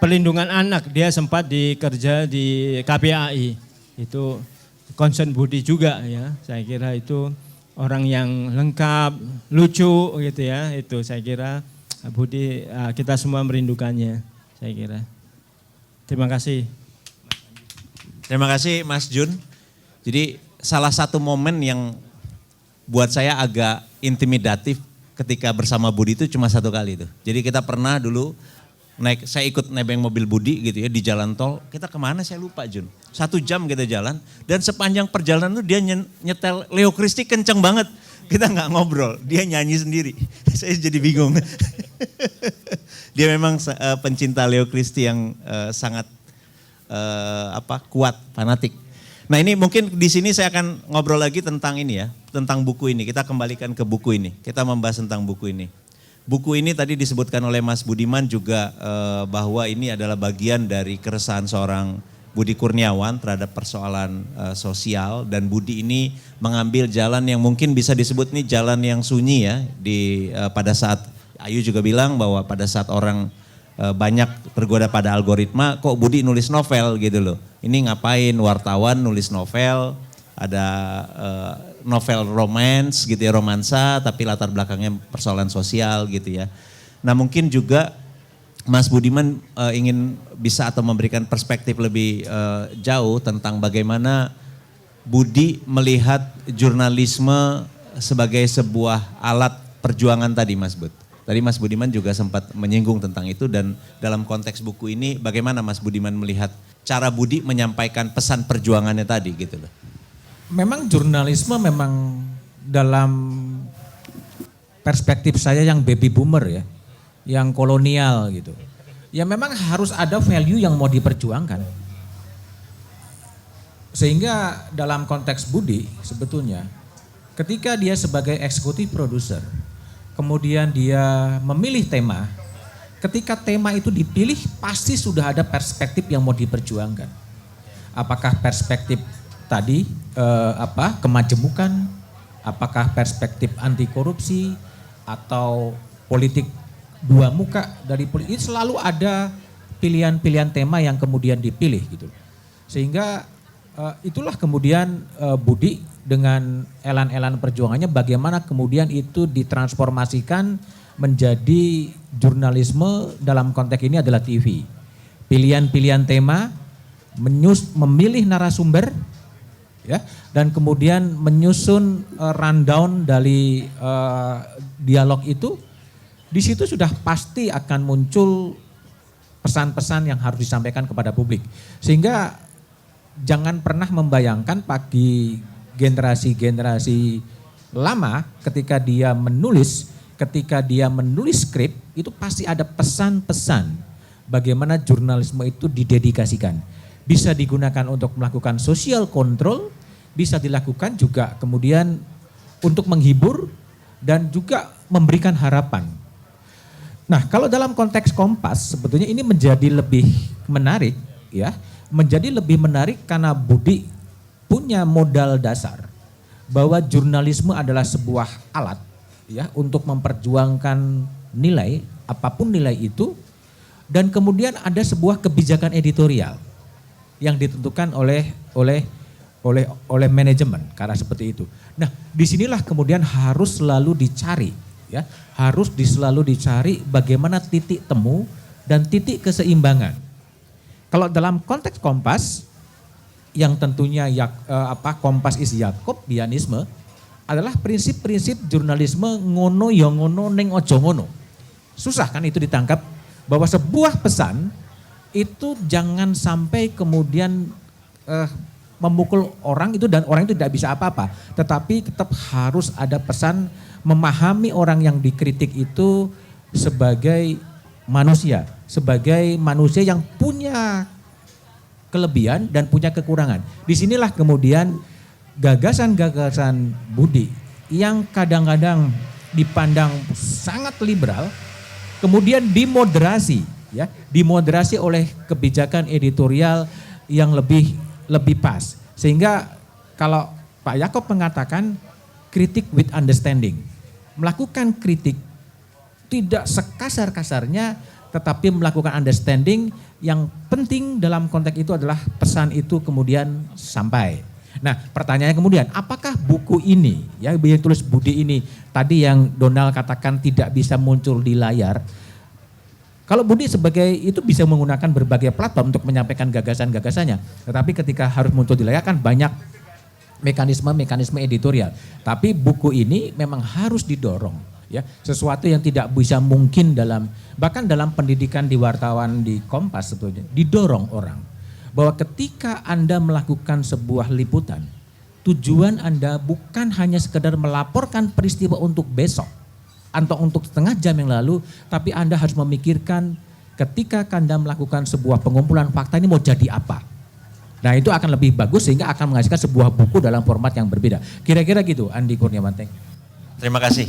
perlindungan anak. Dia sempat dikerja di KPAI. Itu concern Budi juga ya. Saya kira itu orang yang lengkap, lucu gitu ya. Itu saya kira Budi kita semua merindukannya, saya kira. Terima kasih. Terima kasih Mas Jun. Jadi salah satu momen yang buat saya agak intimidatif ketika bersama Budi itu cuma satu kali itu. Jadi kita pernah dulu saya ikut nebeng mobil Budi gitu ya di jalan tol. Kita kemana saya lupa Jun. 1 jam kita jalan dan sepanjang perjalanan tuh dia nyetel Leo Christie kenceng banget. Kita nggak ngobrol, dia nyanyi sendiri. Saya jadi bingung. Dia memang pencinta Leo Christie yang sangat kuat, fanatik. Nah ini mungkin di sini saya akan ngobrol lagi tentang ini ya, tentang buku ini. Kita kembalikan ke buku ini, kita membahas tentang buku ini. Buku ini tadi disebutkan oleh Mas Budiman juga bahwa ini adalah bagian dari keresahan seorang Budi Kurniawan terhadap persoalan sosial, dan Budi ini mengambil jalan yang mungkin bisa disebut nih jalan yang sunyi ya, pada saat Ayu juga bilang bahwa pada saat orang banyak tergoda pada algoritma, kok Budi nulis novel gitu loh. Ini ngapain wartawan nulis novel, ada novel romance gitu ya, romansa tapi latar belakangnya persoalan sosial gitu ya. Nah mungkin juga Mas Budiman ingin bisa atau memberikan perspektif lebih jauh tentang bagaimana Budi melihat jurnalisme sebagai sebuah alat perjuangan tadi Mas Bud. Tadi Mas Budiman juga sempat menyinggung tentang itu, dan dalam konteks buku ini bagaimana Mas Budiman melihat cara Budi menyampaikan pesan perjuangannya tadi gitu loh. Memang jurnalisme memang dalam perspektif saya yang baby boomer ya, yang kolonial gitu. Ya memang harus ada value yang mau diperjuangkan. Sehingga dalam konteks Budi sebetulnya ketika dia sebagai eksekutif produser, kemudian dia memilih tema, ketika tema itu dipilih pasti sudah ada perspektif yang mau diperjuangkan. Apakah perspektif tadi kemajemukan, apakah perspektif anti korupsi atau politik dua muka dari politik, selalu ada pilihan-pilihan tema yang kemudian dipilih gitu. Sehingga itulah kemudian Budi dengan elan-elan perjuangannya bagaimana kemudian itu ditransformasikan menjadi jurnalisme, dalam konteks ini adalah TV. Pilihan-pilihan tema, memilih narasumber ya, dan kemudian menyusun rundown dari dialog itu. Di situ sudah pasti akan muncul pesan-pesan yang harus disampaikan kepada publik. Sehingga jangan pernah membayangkan bagi generasi-generasi lama ketika dia menulis skrip itu pasti ada pesan-pesan bagaimana jurnalisme itu didedikasikan. Bisa digunakan untuk melakukan social control, bisa dilakukan juga kemudian untuk menghibur dan juga memberikan harapan. Nah, kalau dalam konteks Kompas sebetulnya ini menjadi lebih menarik ya, menjadi lebih menarik karena Budi punya modal dasar bahwa jurnalisme adalah sebuah alat ya untuk memperjuangkan nilai, apapun nilai itu, dan kemudian ada sebuah kebijakan editorial yang ditentukan oleh manajemen karena seperti itu. Nah, disinilah kemudian harus selalu dicari ya, selalu dicari bagaimana titik temu dan titik keseimbangan. Kalau dalam konteks Kompas yang tentunya Kompas is Yakobianisme adalah prinsip-prinsip jurnalisme ngono ya ngono ning ojo ngono. Susah kan itu ditangkap bahwa sebuah pesan itu jangan sampai kemudian memukul orang itu dan orang itu tidak bisa apa-apa, tetapi tetap harus ada pesan memahami orang yang dikritik itu sebagai manusia yang punya kelebihan dan punya kekurangan. Disinilah kemudian gagasan-gagasan Budi yang kadang-kadang dipandang sangat liberal, kemudian dimoderasi oleh kebijakan editorial yang lebih pas. Sehingga kalau Pak Yakob mengatakan kritik with understanding, melakukan kritik tidak sekasar-kasarnya tetapi melakukan understanding. Yang penting dalam konteks itu adalah pesan itu kemudian sampai. Nah, pertanyaannya kemudian, apakah buku ini yang ditulis Budi ini tadi yang Donald katakan tidak bisa muncul di layar? Kalau Budi sebagai itu bisa menggunakan berbagai platform untuk menyampaikan gagasan-gagasannya, tetapi ketika harus muncul di layar kan banyak mekanisme editorial. Tapi buku ini memang harus didorong Ya, sesuatu yang tidak bisa mungkin bahkan dalam pendidikan di wartawan di Kompas sebetulnya didorong orang bahwa ketika Anda melakukan sebuah liputan, tujuan Anda bukan hanya sekedar melaporkan peristiwa untuk besok atau untuk setengah jam yang lalu, tapi Anda harus memikirkan ketika Anda melakukan sebuah pengumpulan fakta ini mau jadi apa. Nah itu akan lebih bagus sehingga akan menghasilkan sebuah buku dalam format yang berbeda. Kira-kira gitu Andi Kurniawan. Terima kasih.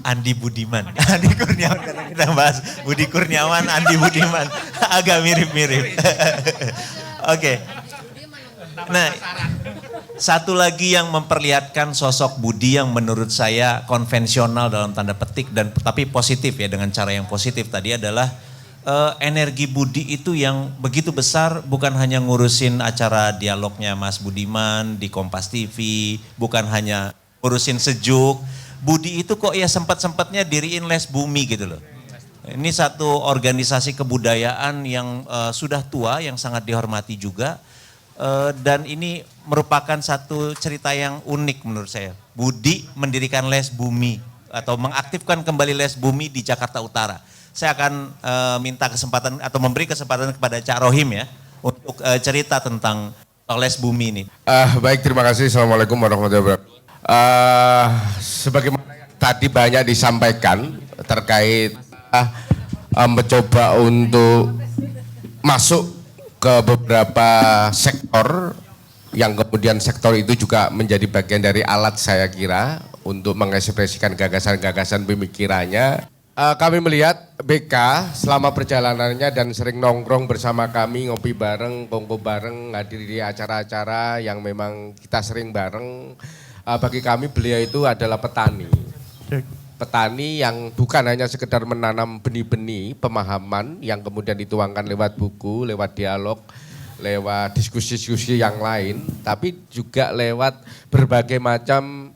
Andi Budiman. Andi Kurniawan karena kita bahas Budi Kurniawan, Andi Budiman. Agak mirip-mirip. Oke. Nah, satu lagi yang memperlihatkan sosok Budi yang menurut saya konvensional dalam tanda petik dan tapi positif ya, dengan cara yang positif tadi adalah energi Budi itu yang begitu besar, bukan hanya ngurusin acara dialognya Mas Budiman di Kompas TV, bukan hanya ngurusin Sejuk. Budi itu kok ya sempat-sempatnya diriin Les Bumi gitu loh. Ini satu organisasi kebudayaan yang sudah tua, yang sangat dihormati juga. Dan ini merupakan satu cerita yang unik menurut saya. Budi mendirikan Les Bumi atau mengaktifkan kembali Les Bumi di Jakarta Utara. Saya akan minta kesempatan atau memberi kesempatan kepada Cak Rohim ya untuk cerita tentang Les Bumi ini. Baik, terima kasih. Assalamualaikum warahmatullahi wabarakatuh. Sebagaimana yang tadi banyak disampaikan terkait mencoba untuk masuk ke beberapa sektor yang kemudian sektor itu juga menjadi bagian dari alat saya kira untuk mengekspresikan gagasan-gagasan pemikirannya. Kami melihat BK selama perjalanannya dan sering nongkrong bersama kami, ngopi bareng, kongko bareng, hadir di acara-acara yang memang kita sering bareng. Bagi kami beliau itu adalah petani. Petani yang bukan hanya sekedar menanam benih-benih pemahaman yang kemudian dituangkan lewat buku, lewat dialog, lewat diskusi-diskusi yang lain, tapi juga lewat berbagai macam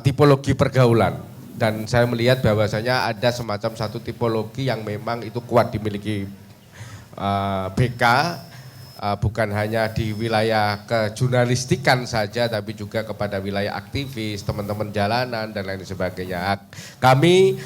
tipologi pergaulan. Dan saya melihat bahwasanya ada semacam satu tipologi yang memang itu kuat dimiliki BK, bukan hanya di wilayah kejurnalistikan saja, tapi juga kepada wilayah aktivis, teman-teman jalanan, dan lain sebagainya. Kami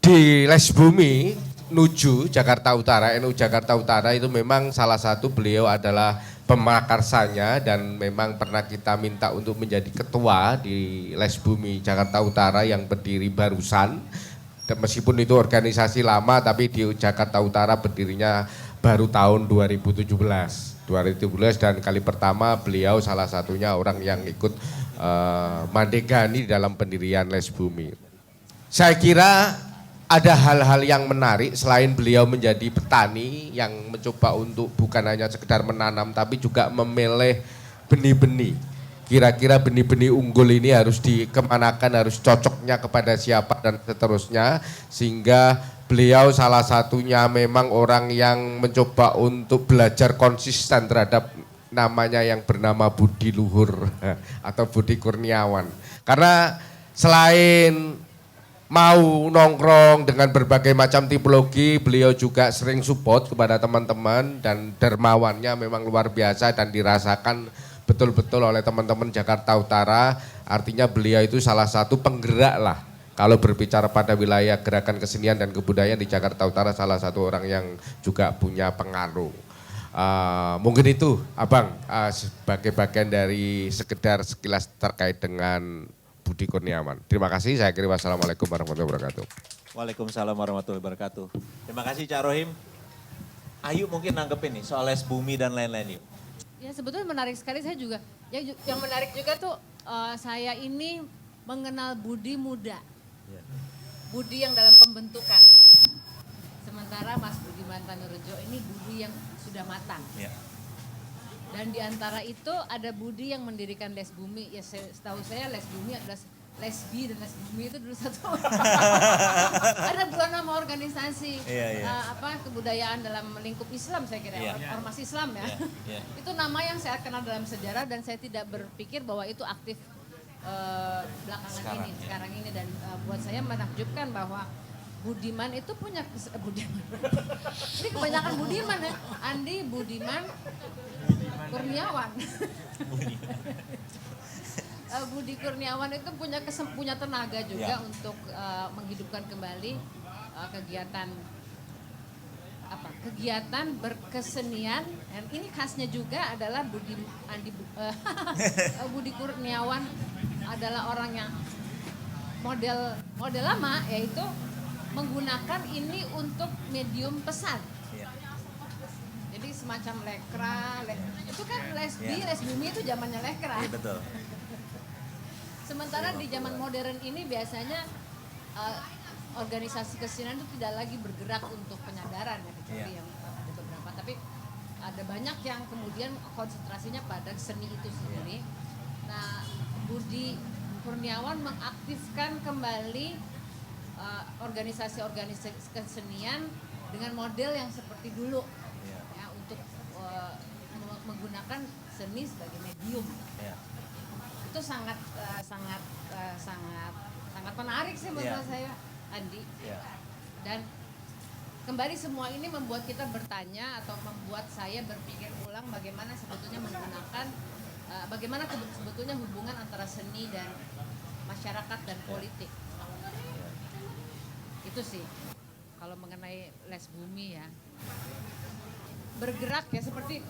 di Les Bumi, NUJU Jakarta Utara, NU Jakarta Utara itu memang salah satu beliau adalah pemakarsanya dan memang pernah kita minta untuk menjadi ketua di Les Bumi Jakarta Utara yang berdiri barusan. Dan meskipun itu organisasi lama tapi di Jakarta Utara berdirinya baru tahun 2017 dan kali pertama beliau salah satunya orang yang ikut mandegani dalam pendirian Les Bumi. Saya kira ada hal-hal yang menarik selain beliau menjadi petani yang mencoba untuk bukan hanya sekedar menanam tapi juga memeleh benih-benih. Kira-kira benih-benih unggul ini harus dikemanakan, harus cocoknya kepada siapa dan seterusnya. Sehingga beliau salah satunya memang orang yang mencoba untuk belajar konsisten terhadap namanya yang bernama Budi Luhur atau Budi Kurniawan. Karena selain mau nongkrong dengan berbagai macam tipologi, beliau juga sering support kepada teman-teman dan dermawannya memang luar biasa dan dirasakan betul-betul oleh teman-teman Jakarta Utara. Artinya beliau itu salah satu penggerak lah. Kalau berbicara pada wilayah gerakan kesenian dan kebudayaan di Jakarta Utara, salah satu orang yang juga punya pengaruh. Mungkin itu Abang sebagai bagian dari sekedar sekilas terkait dengan Budi Kurniawan. Terima kasih, saya kira wassalamualaikum warahmatullahi wabarakatuh. Waalaikumsalam warahmatullahi wabarakatuh. Terima kasih Cak Rohim. Ayu mungkin nanggepin nih soal Les Bumi dan lain-lain yuk. Ya sebetulnya menarik sekali, saya juga, yang menarik juga tuh saya ini mengenal Budi muda. Budi yang dalam pembentukan. Sementara Mas Budiman Tanurejo ini Budi yang sudah matang. Ya. Dan di antara itu ada Budi yang mendirikan Les Bumi. Ya setahu saya Les Bumi adalah Lesbi dan Les Bumi itu dulu satu. Ada dua nama organisasi kebudayaan dalam lingkup Islam saya kira, ormas Islam ya. Itu nama yang saya kenal dalam sejarah dan saya tidak berpikir bahwa itu aktif belakangan sekarang ini dan buat saya menakjubkan bahwa Budiman itu punya Budiman. Ini kebanyakan Budiman ya. Andi Budiman Kurniawan. Budi Kurniawan itu punya tenaga juga untuk menghidupkan kembali kegiatan berkesenian, dan ini khasnya juga adalah Budi Kurniawan adalah orang yang model lama, yaitu menggunakan ini untuk medium pesan. Jadi semacam lekra, itu kan les bumi itu zamannya lekra. Iya, betul. Sementara di zaman modern ini biasanya organisasi kesenian itu tidak lagi bergerak untuk penyadaran ya, kecuali yang ada beberapa, tapi ada banyak yang kemudian konsentrasinya pada seni itu sendiri. Nah, Budi Kurniawan mengaktifkan kembali organisasi-organisasi kesenian dengan model yang seperti dulu, ya, untuk menggunakan seni sebagai medium. Itu sangat menarik sih menurut saya, Andi. Dan kembali semua ini membuat kita bertanya atau membuat saya berpikir ulang bagaimana sebetulnya sebetulnya hubungan antara seni dan masyarakat dan politik. Itu sih kalau mengenai les bumi ya. Bergerak ya, seperti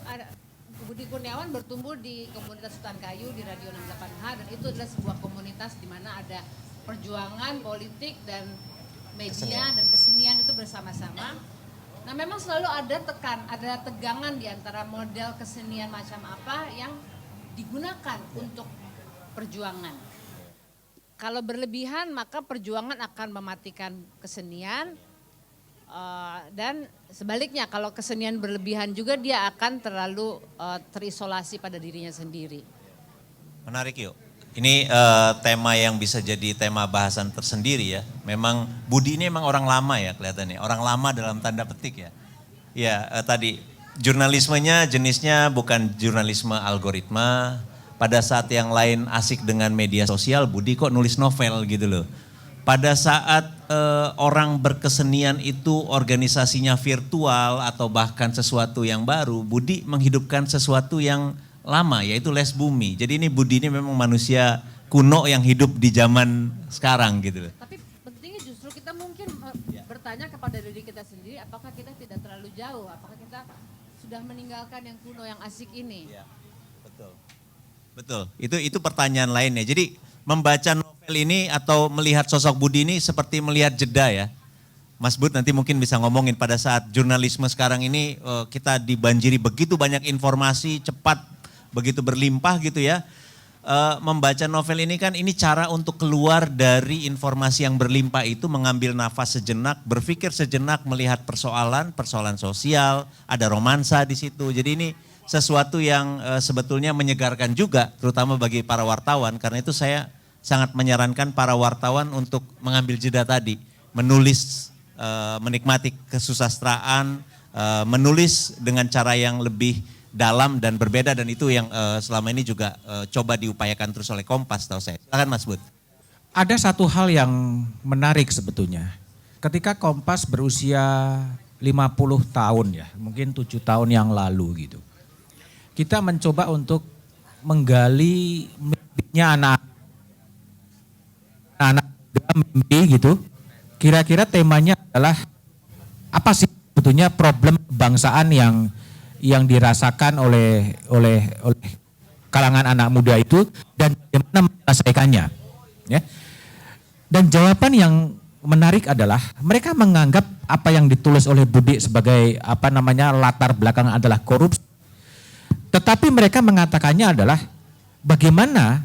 Budi Kurniawan bertumbuh di komunitas Hutan Kayu di Radio 68H, dan itu adalah sebuah komunitas di mana ada perjuangan politik dan media dan kesenian itu bersama-sama. Nah, memang selalu ada tegangan di antara model kesenian macam apa yang digunakan untuk perjuangan. Kalau berlebihan maka perjuangan akan mematikan kesenian, dan sebaliknya kalau kesenian berlebihan juga dia akan terlalu terisolasi pada dirinya sendiri. Menarik yuk. Ini tema yang bisa jadi tema bahasan tersendiri ya. Memang Budi ini memang orang lama ya kelihatannya. Orang lama dalam tanda petik ya. Ya tadi jurnalismenya jenisnya bukan jurnalisme algoritma. Pada saat yang lain asik dengan media sosial, Budi kok nulis novel gitu loh. Pada saat orang berkesenian itu organisasinya virtual atau bahkan sesuatu yang baru, Budi menghidupkan sesuatu yang lama, yaitu les bumi. Jadi ini Budi ini memang manusia kuno yang hidup di zaman sekarang gitu loh. Tapi pentingnya justru kita mungkin bertanya kepada diri kita sendiri, apakah kita tidak terlalu jauh, apakah kita sudah meninggalkan yang kuno yang asik ini. Ya, betul. Betul, itu pertanyaan lainnya. Jadi membaca novel ini atau melihat sosok Budi ini seperti melihat jeda ya. Mas Bud nanti mungkin bisa ngomongin pada saat jurnalisme sekarang ini kita dibanjiri begitu banyak informasi cepat, begitu berlimpah gitu ya. Membaca novel ini kan ini cara untuk keluar dari informasi yang berlimpah itu, mengambil nafas sejenak, berpikir sejenak, melihat persoalan sosial, ada romansa di situ. Jadi ini sesuatu yang sebetulnya menyegarkan juga, terutama bagi para wartawan. Karena itu saya sangat menyarankan para wartawan untuk mengambil jeda tadi, menulis, menikmati kesusastraan, menulis dengan cara yang lebih dalam dan berbeda, dan itu yang selama ini juga coba diupayakan terus oleh Kompas, tahu saya. Silakan Mas Bud. Ada satu hal yang menarik sebetulnya. Ketika Kompas berusia 50 tahun ya, mungkin 7 tahun yang lalu gitu. Kita mencoba untuk menggali mimpinya anak-anak mimpi gitu. Kira-kira temanya adalah apa sih sebetulnya problem kebangsaan yang dirasakan oleh kalangan anak muda itu dan bagaimana menyelesaikannya. Ya. Dan jawaban yang menarik adalah mereka menganggap apa yang ditulis oleh Budi sebagai latar belakang adalah korupsi. Tetapi mereka mengatakannya adalah bagaimana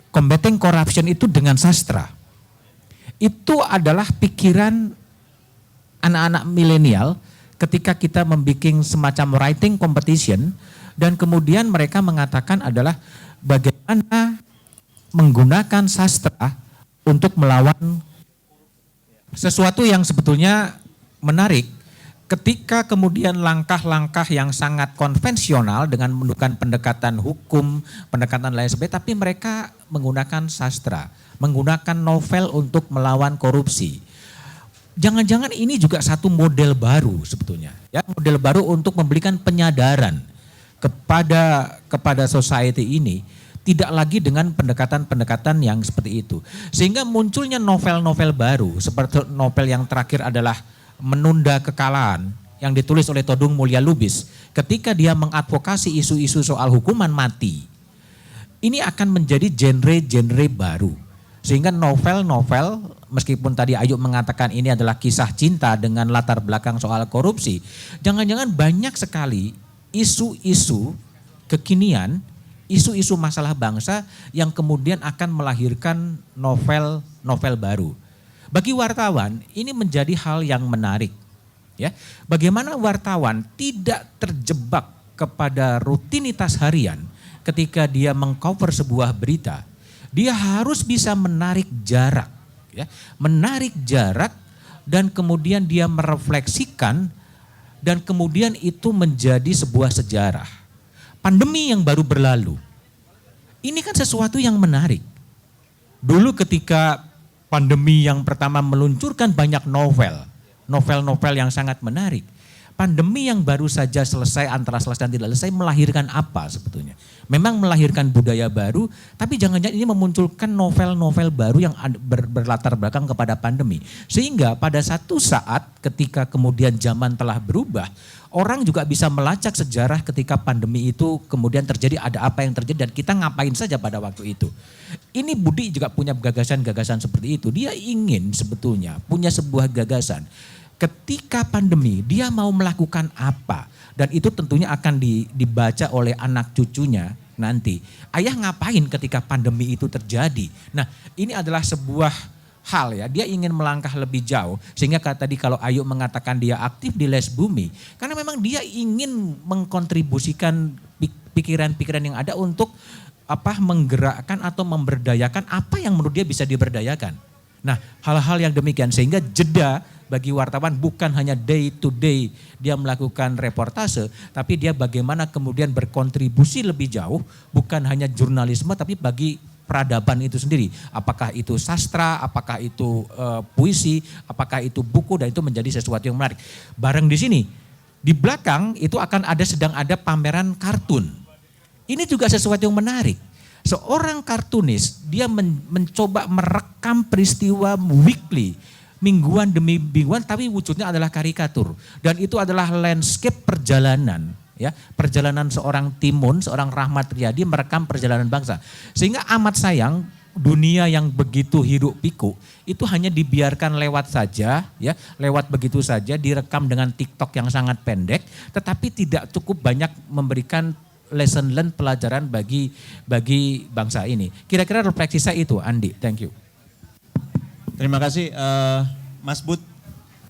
combating corruption itu dengan sastra. Itu adalah pikiran anak-anak milenial ketika kita membuat semacam writing competition, dan kemudian mereka mengatakan adalah bagaimana menggunakan sastra untuk melawan sesuatu yang sebetulnya menarik. Ketika kemudian langkah-langkah yang sangat konvensional dengan menggunakan pendekatan hukum, pendekatan lain sebagainya, tapi mereka menggunakan sastra, menggunakan novel untuk melawan korupsi. Jangan-jangan ini juga satu model baru sebetulnya, ya, model baru untuk memberikan penyadaran kepada society ini tidak lagi dengan pendekatan-pendekatan yang seperti itu. Sehingga munculnya novel-novel baru, seperti novel yang terakhir adalah Menunda Kekalahan, yang ditulis oleh Todung Mulya Lubis. Ketika dia mengadvokasi isu-isu soal hukuman mati, ini akan menjadi genre-genre baru. Sehingga novel-novel, meskipun tadi Ayu mengatakan ini adalah kisah cinta dengan latar belakang soal korupsi, jangan-jangan banyak sekali isu-isu kekinian, isu-isu masalah bangsa yang kemudian akan melahirkan novel-novel baru. Bagi wartawan ini menjadi hal yang menarik. Ya, bagaimana wartawan tidak terjebak kepada rutinitas harian ketika dia mengcover sebuah berita. Dia harus bisa menarik jarak, ya, menarik jarak dan kemudian dia merefleksikan dan kemudian itu menjadi sebuah sejarah. Pandemi yang baru berlalu, ini kan sesuatu yang menarik. Dulu ketika pandemi yang pertama meluncurkan banyak novel-novel yang sangat menarik. Pandemi yang baru saja selesai, antara selesai dan tidak selesai melahirkan apa sebetulnya? Memang melahirkan budaya baru, tapi jangan-jangan ini memunculkan novel-novel baru yang berlatar belakang kepada pandemi. Sehingga pada satu saat ketika kemudian zaman telah berubah, orang juga bisa melacak sejarah ketika pandemi itu kemudian terjadi, ada apa yang terjadi dan kita ngapain saja pada waktu itu. Ini Budi juga punya gagasan-gagasan seperti itu. Dia ingin sebetulnya punya sebuah gagasan. Ketika pandemi dia mau melakukan apa dan itu tentunya akan dibaca oleh anak cucunya nanti. Ayah ngapain ketika pandemi itu terjadi? Nah, ini adalah sebuah hal ya, dia ingin melangkah lebih jauh sehingga tadi kalau Ayu mengatakan dia aktif di Les Bumi karena memang dia ingin mengkontribusikan pikiran-pikiran yang ada untuk menggerakkan atau memberdayakan apa yang menurut dia bisa diberdayakan. Nah, hal-hal yang demikian sehingga jeda bagi wartawan bukan hanya day to day dia melakukan reportase, tapi dia bagaimana kemudian berkontribusi lebih jauh, bukan hanya jurnalisme tapi bagi peradaban itu sendiri. Apakah itu sastra, apakah itu puisi, apakah itu buku, dan itu menjadi sesuatu yang menarik. Bareng di sini, di belakang itu sedang ada pameran kartun. Ini juga sesuatu yang menarik. Seorang kartunis, dia mencoba merekam peristiwa weekly, mingguan demi mingguan, tapi wujudnya adalah karikatur. Dan itu adalah landscape perjalanan. Ya, perjalanan seorang Timun, seorang Rahmat Riyadi merekam perjalanan bangsa. Sehingga amat sayang dunia yang begitu hiruk pikuk itu hanya dibiarkan lewat saja, ya, lewat begitu saja, direkam dengan TikTok yang sangat pendek, tetapi tidak cukup banyak memberikan lesson learn, pelajaran bagi bangsa ini. Kira-kira refleksi saya itu, Andi. Thank you. Terima kasih Mas Bud.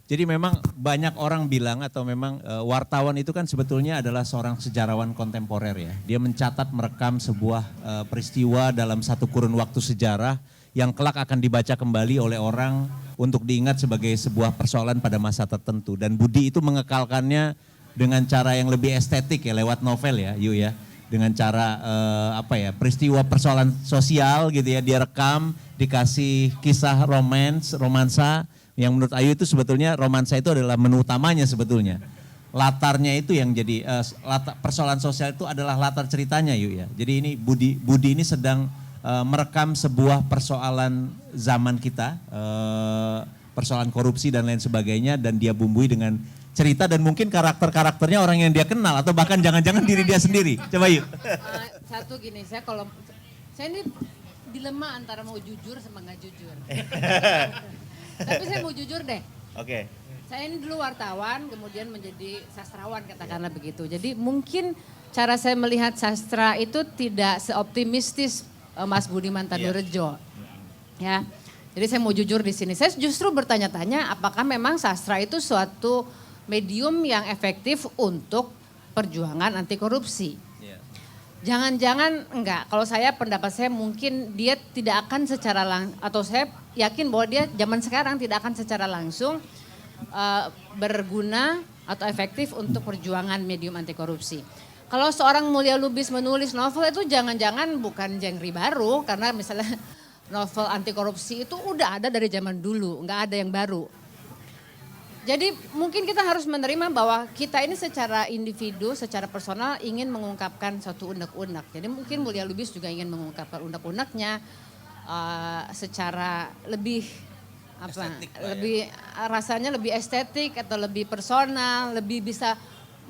Jadi memang banyak orang bilang atau memang wartawan itu kan sebetulnya adalah seorang sejarawan kontemporer ya. Dia mencatat, merekam sebuah peristiwa dalam satu kurun waktu sejarah yang kelak akan dibaca kembali oleh orang untuk diingat sebagai sebuah persoalan pada masa tertentu. Dan Budi itu mengekalkannya dengan cara yang lebih estetik ya, lewat novel ya, Yu ya. Dengan cara peristiwa persoalan sosial gitu ya, dia rekam, dikasih kisah romansa. Yang menurut Ayu itu sebetulnya romansa itu adalah menu utamanya sebetulnya. Latarnya itu yang jadi persoalan sosial itu adalah latar ceritanya Yu ya. Jadi ini Budi ini sedang merekam sebuah persoalan zaman kita, persoalan korupsi dan lain sebagainya, dan dia bumbui dengan cerita dan mungkin karakter-karakternya orang yang dia kenal atau bahkan jangan-jangan diri dia sendiri. Coba Yu. Satu gini, saya ini dilema antara mau jujur sama nggak jujur. Tapi saya mau jujur deh. Oke. Saya ini dulu wartawan, kemudian menjadi sastrawan katakanlah begitu. Jadi mungkin cara saya melihat sastra itu tidak seoptimistis Mas Budiman Tanurejo. Ya. Jadi saya mau jujur di sini. Saya justru bertanya-tanya apakah memang sastra itu suatu medium yang efektif untuk perjuangan anti korupsi. Jangan-jangan enggak, kalau pendapat saya mungkin dia tidak akan secara atau saya yakin bahwa dia zaman sekarang tidak akan secara langsung berguna atau efektif untuk perjuangan medium anti korupsi. Kalau seorang Mulya Lubis menulis novel itu jangan-jangan bukan genre baru, karena misalnya novel anti korupsi itu udah ada dari zaman dulu, enggak ada yang baru. Jadi mungkin kita harus menerima bahwa kita ini secara individu, secara personal ingin mengungkapkan suatu unek-unek. Jadi mungkin Mulia Lubis juga ingin mengungkapkan unek-uneknya secara lebih lebih rasanya lebih estetik atau lebih personal, lebih bisa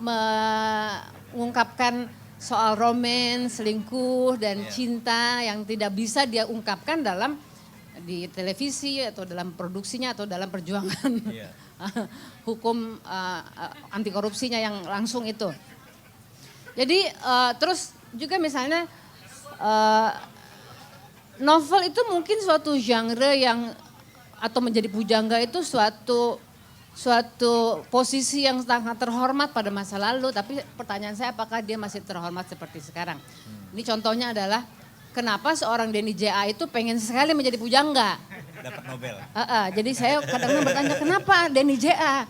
mengungkapkan soal romance, selingkuh dan cinta yang tidak bisa dia ungkapkan dalam di televisi atau dalam produksinya atau dalam perjuangan hukum anti korupsinya yang langsung itu. Jadi terus juga misalnya novel itu mungkin suatu genre yang atau menjadi pujangga itu suatu posisi yang sangat terhormat pada masa lalu, tapi pertanyaan saya apakah dia masih terhormat seperti sekarang. Ini contohnya adalah kenapa seorang Denny J.A. itu pengen sekali menjadi pujangga. Dapat Nobel. Jadi saya kadang-kadang bertanya kenapa Denny J.A.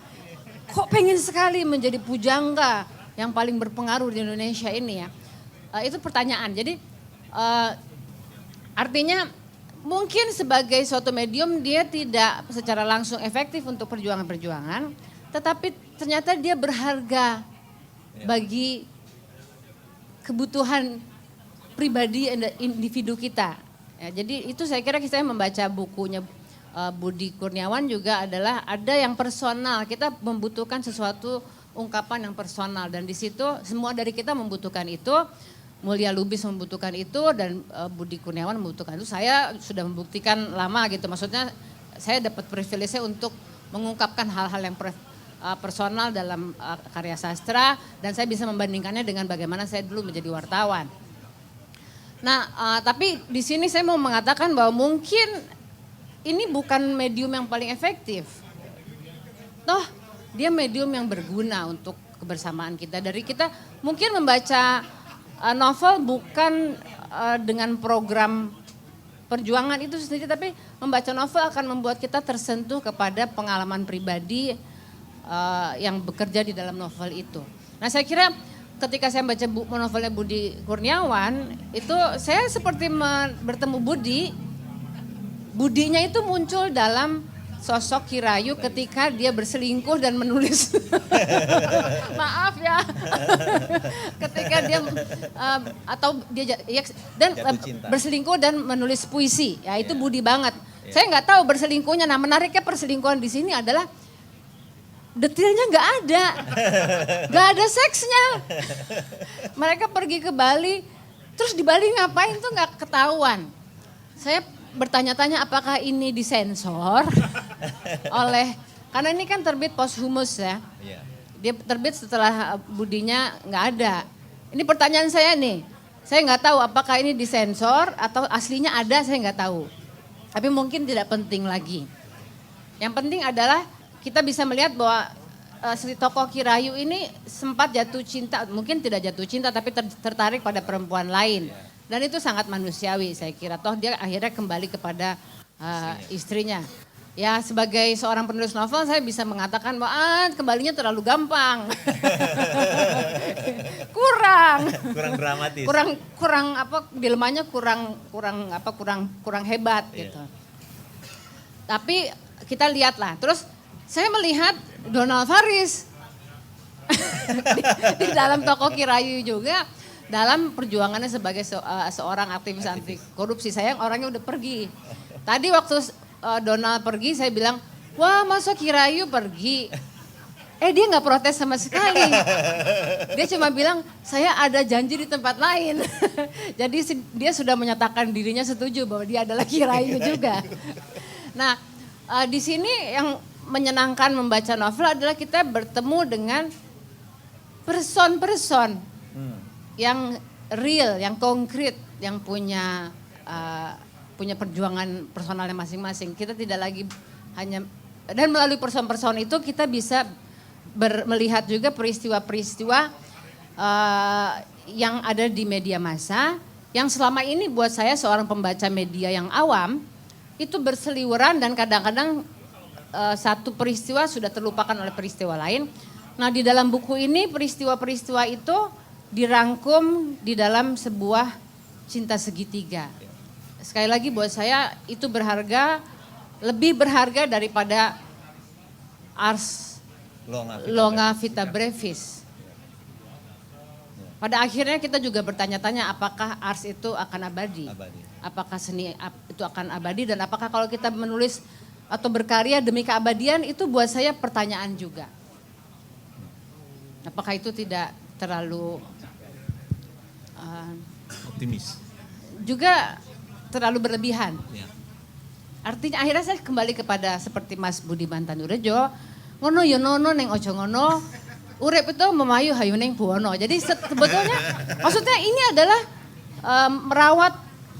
kok pengen sekali menjadi pujangga yang paling berpengaruh di Indonesia ini ya. Itu pertanyaan. Jadi artinya mungkin sebagai suatu medium dia tidak secara langsung efektif untuk perjuangan-perjuangan, tetapi ternyata dia berharga bagi kebutuhan pribadi individu kita. Ya, jadi itu saya kira saya membaca bukunya Budi Kurniawan juga adalah ada yang personal. Kita membutuhkan sesuatu ungkapan yang personal dan di situ semua dari kita membutuhkan itu. Mulia Lubis membutuhkan itu dan Budi Kurniawan membutuhkan itu. Saya sudah membuktikan lama gitu. Maksudnya saya dapat privilege untuk mengungkapkan hal-hal yang personal dalam karya sastra dan saya bisa membandingkannya dengan bagaimana saya dulu menjadi wartawan. Nah, tapi di sini saya mau mengatakan bahwa mungkin ini bukan medium yang paling efektif. Toh, dia medium yang berguna untuk kebersamaan kita. Dari kita mungkin membaca novel bukan dengan program perjuangan itu sendiri, tapi membaca novel akan membuat kita tersentuh kepada pengalaman pribadi yang bekerja di dalam novel itu. Nah, saya kira ketika saya baca novelnya Budi Kurniawan, itu saya seperti bertemu Budinya itu muncul dalam sosok Kirayu ketika dia berselingkuh dan menulis, maaf ya, ketika dia berselingkuh dan menulis puisi, ya itu Budi banget. Saya nggak tahu berselingkuhnya. Nah, menariknya perselingkuhan di sini adalah detailnya nggak ada seksnya. Mereka pergi ke Bali, terus di Bali ngapain tuh nggak ketahuan. Saya bertanya-tanya apakah ini disensor oleh, karena ini kan terbit poshumus ya. Dia terbit setelah Budinya nggak ada. Ini pertanyaan saya nih, saya nggak tahu apakah ini disensor atau aslinya ada, saya nggak tahu. Tapi mungkin tidak penting lagi. Yang penting adalah kita bisa melihat bahwa si tokoh Kirayu ini sempat jatuh cinta, mungkin tidak jatuh cinta tapi tertarik pada perempuan lain. Dan itu sangat manusiawi saya kira. Toh dia akhirnya kembali kepada istrinya. Ya sebagai seorang penulis novel saya bisa mengatakan bahwa kembalinya terlalu gampang. kurang dramatis. Kurang apa dilemanya kurang hebat gitu. Tapi kita lihatlah. Terus saya melihat Donald Faris di dalam tokoh Kirayu juga dalam perjuangannya sebagai seorang aktivis anti korupsi. Sayang orangnya udah pergi. Tadi waktu Donald pergi saya bilang, wah masa Kirayu pergi? Dia nggak protes sama sekali. Dia cuma bilang, saya ada janji di tempat lain. Jadi dia sudah menyatakan dirinya setuju bahwa dia adalah Kirayu juga. Nah di sini yang menyenangkan membaca novel adalah kita bertemu dengan person-person yang real, yang konkret, yang punya perjuangan personalnya masing-masing. Kita tidak lagi hanya, dan melalui person-person itu kita bisa melihat juga peristiwa-peristiwa yang ada di media massa, yang selama ini buat saya seorang pembaca media yang awam, itu berseliweran dan kadang-kadang satu peristiwa sudah terlupakan oleh peristiwa lain. Nah di dalam buku ini peristiwa-peristiwa itu dirangkum di dalam sebuah cinta segitiga. Sekali lagi buat saya itu berharga, lebih berharga daripada ars longa vita brevis. Pada akhirnya kita juga bertanya-tanya apakah ars itu akan abadi. Apakah seni itu akan abadi dan apakah kalau kita menulis atau berkarya demi keabadian itu buat saya pertanyaan juga. Apakah itu tidak terlalu Optimis. juga terlalu berlebihan. Ya. Artinya akhirnya saya kembali kepada seperti Mas Budiman Tanurejo, ngono yo nono neng ojo ngono, urip itu memayu hayu neng buwono. Jadi sebetulnya maksudnya ini adalah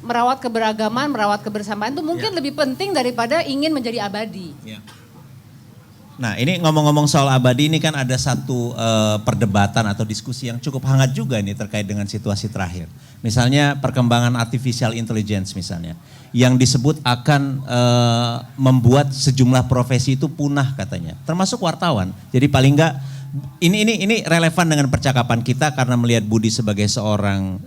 merawat keberagaman, merawat kebersamaan itu mungkin lebih penting daripada ingin menjadi abadi. Ya. Nah ini ngomong-ngomong soal abadi ini kan ada satu perdebatan atau diskusi yang cukup hangat juga nih terkait dengan situasi terakhir. Misalnya perkembangan artificial intelligence misalnya. Yang disebut akan membuat sejumlah profesi itu punah katanya. Termasuk wartawan. Jadi paling enggak ini relevan dengan percakapan kita karena melihat Budi sebagai seorang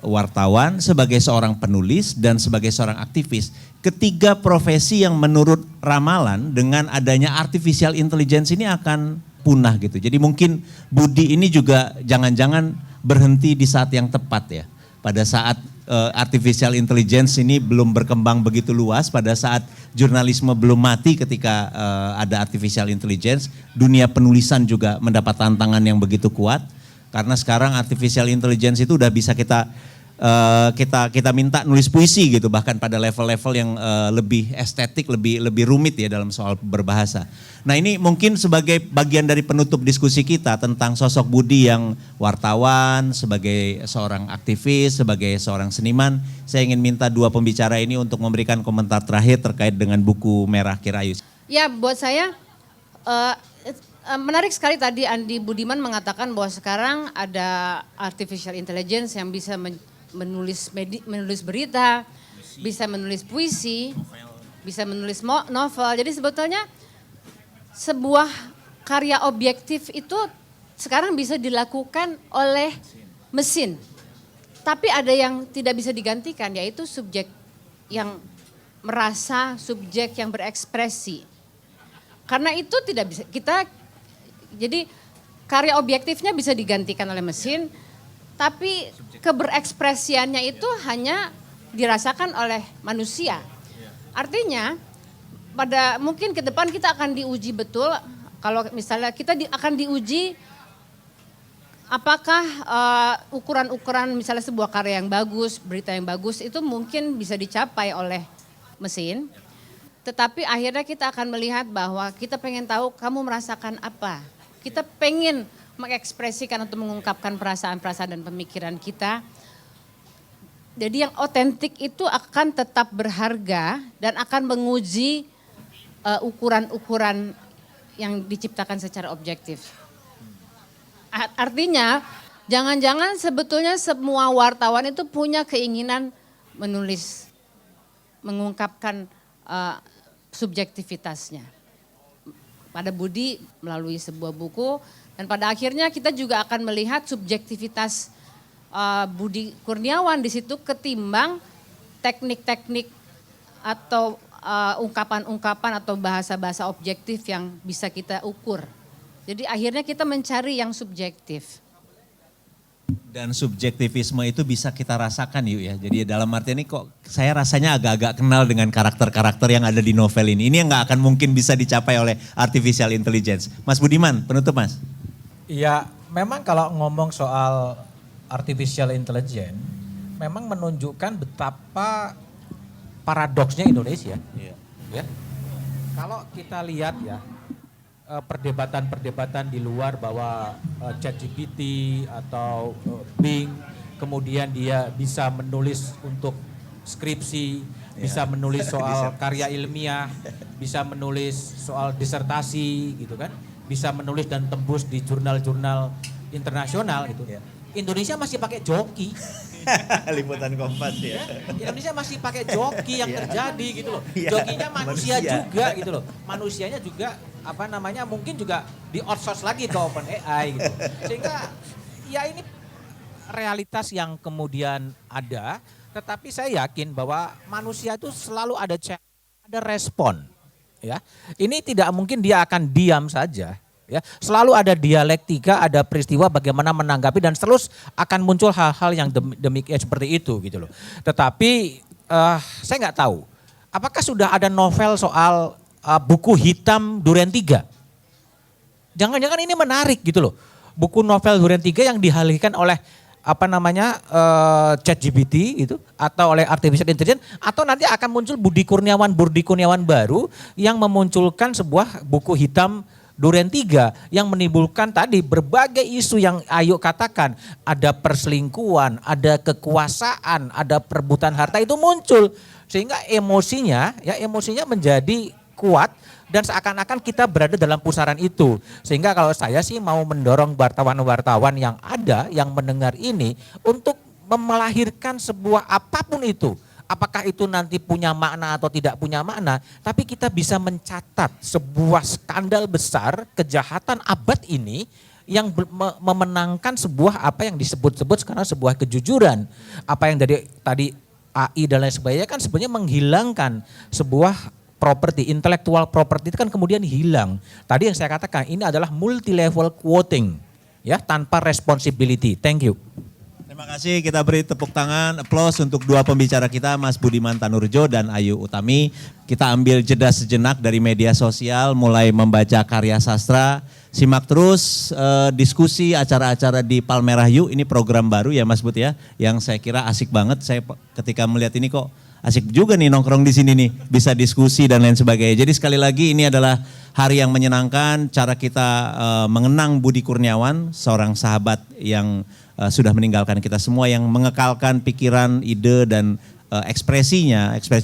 wartawan, sebagai seorang penulis dan sebagai seorang aktivis. Ketiga profesi yang menurut ramalan dengan adanya artificial intelligence ini akan punah gitu. Jadi mungkin Budi ini juga jangan-jangan berhenti di saat yang tepat ya. Pada saat artificial intelligence ini belum berkembang begitu luas, pada saat jurnalisme belum mati ketika ada artificial intelligence, dunia penulisan juga mendapat tantangan yang begitu kuat. Karena sekarang artificial intelligence itu udah bisa kita minta nulis puisi gitu, bahkan pada level-level yang lebih estetik, lebih rumit ya dalam soal berbahasa. Nah ini mungkin sebagai bagian dari penutup diskusi kita tentang sosok Budi yang wartawan, sebagai seorang aktivis, sebagai seorang seniman. Saya ingin minta dua pembicara ini untuk memberikan komentar terakhir terkait dengan buku Merah Kirayu. Ya buat saya menarik sekali tadi Andi Budiman mengatakan bahwa sekarang ada artificial intelligence yang bisa menulis berita, bisa menulis puisi, bisa menulis novel. Jadi sebetulnya sebuah karya objektif itu sekarang bisa dilakukan oleh mesin. Tapi ada yang tidak bisa digantikan, yaitu subjek yang merasa, subjek yang berekspresi. Karena itu tidak bisa jadi karya objektifnya bisa digantikan oleh mesin, tapi keberekspresiannya itu hanya dirasakan oleh manusia. Artinya mungkin ke depan kita akan diuji betul, kalau misalnya kita akan diuji apakah ukuran-ukuran misalnya sebuah karya yang bagus, berita yang bagus itu mungkin bisa dicapai oleh mesin. Tetapi akhirnya kita akan melihat bahwa kita pengen tahu kamu merasakan apa. Kita pengen mengekspresikan atau mengungkapkan perasaan-perasaan dan pemikiran kita. Jadi yang otentik itu akan tetap berharga dan akan menguji ukuran-ukuran yang diciptakan secara objektif. Artinya jangan-jangan sebetulnya semua wartawan itu punya keinginan menulis, mengungkapkan subjektivitasnya. Pada Budi melalui sebuah buku dan pada akhirnya kita juga akan melihat subjektivitas Budi Kurniawan di situ ketimbang teknik-teknik atau ungkapan-ungkapan atau bahasa-bahasa objektif yang bisa kita ukur. Jadi akhirnya kita mencari yang subjektif. Dan subjektivisme itu bisa kita rasakan yuk ya. Jadi dalam arti ini kok saya rasanya agak-agak kenal dengan karakter-karakter yang ada di novel ini. Ini yang gak akan mungkin bisa dicapai oleh artificial intelligence. Mas Budiman, penutup Mas. Iya, memang kalau ngomong soal artificial intelligence, memang menunjukkan betapa paradoksnya Indonesia. Iya. Ya. Kalau kita lihat ya, perdebatan-perdebatan di luar bahwa ChatGPT atau Bing, kemudian dia bisa menulis untuk skripsi, bisa menulis soal karya ilmiah, bisa menulis soal disertasi gitu kan, bisa menulis dan tembus di jurnal-jurnal internasional gitu. Indonesia masih pakai joki. Liputan Kompas ya. Indonesia masih pakai joki yang terjadi gitu loh. Jokinya manusia juga gitu loh. Manusianya juga mungkin juga di outsource lagi ke OpenAI gitu. Sehingga ya ini realitas yang kemudian ada, tetapi saya yakin bahwa manusia itu selalu ada respon ya. Ini tidak mungkin dia akan diam saja Ya, selalu ada dialektika, ada peristiwa bagaimana menanggapi dan terus akan muncul hal-hal yang demikian seperti itu gitu loh. Tetapi saya nggak tahu, apakah sudah ada novel soal buku hitam Duren 3? Jangan-jangan ini menarik gitu loh. Buku novel Duren 3 yang dialihkan oleh ChatGPT itu atau oleh artificial intelligence, atau nanti akan muncul Budi Kurniawan baru yang memunculkan sebuah buku hitam Duren 3 yang menimbulkan tadi berbagai isu yang Ayu katakan, ada perselingkuhan, ada kekuasaan, ada perebutan harta itu muncul sehingga emosinya menjadi kuat dan seakan-akan kita berada dalam pusaran itu. Sehingga kalau saya sih mau mendorong wartawan-wartawan yang ada yang mendengar ini untuk melahirkan sebuah apapun itu. Apakah itu nanti punya makna atau tidak punya makna, tapi kita bisa mencatat sebuah skandal besar kejahatan abad ini yang memenangkan sebuah apa yang disebut-sebut sekarang sebuah kejujuran. Apa yang dari tadi AI dan lain sebagainya kan sebenarnya menghilangkan sebuah properti, intellectual property itu kan kemudian hilang. Tadi yang saya katakan ini adalah multi level quoting ya tanpa responsibility. Thank you. Terima kasih, kita beri tepuk tangan, aplaus untuk dua pembicara kita, Mas Budiman Tanurjo dan Ayu Utami. Kita ambil jeda sejenak dari media sosial, mulai membaca karya sastra. Simak terus diskusi acara-acara di Palmerah Yuk, ini program baru ya Mas Bud ya, yang saya kira asik banget. Saya ketika melihat ini kok asik juga nih nongkrong di sini nih, bisa diskusi dan lain sebagainya. Jadi sekali lagi ini adalah hari yang menyenangkan, cara kita mengenang Budi Kurniawan, seorang sahabat yang sudah meninggalkan kita semua, yang mengekalkan pikiran, ide dan ekspresi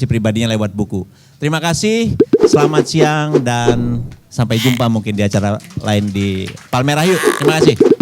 pribadinya lewat buku. Terima kasih, selamat siang dan sampai jumpa mungkin di acara lain di Palmerah Yuk. Terima kasih.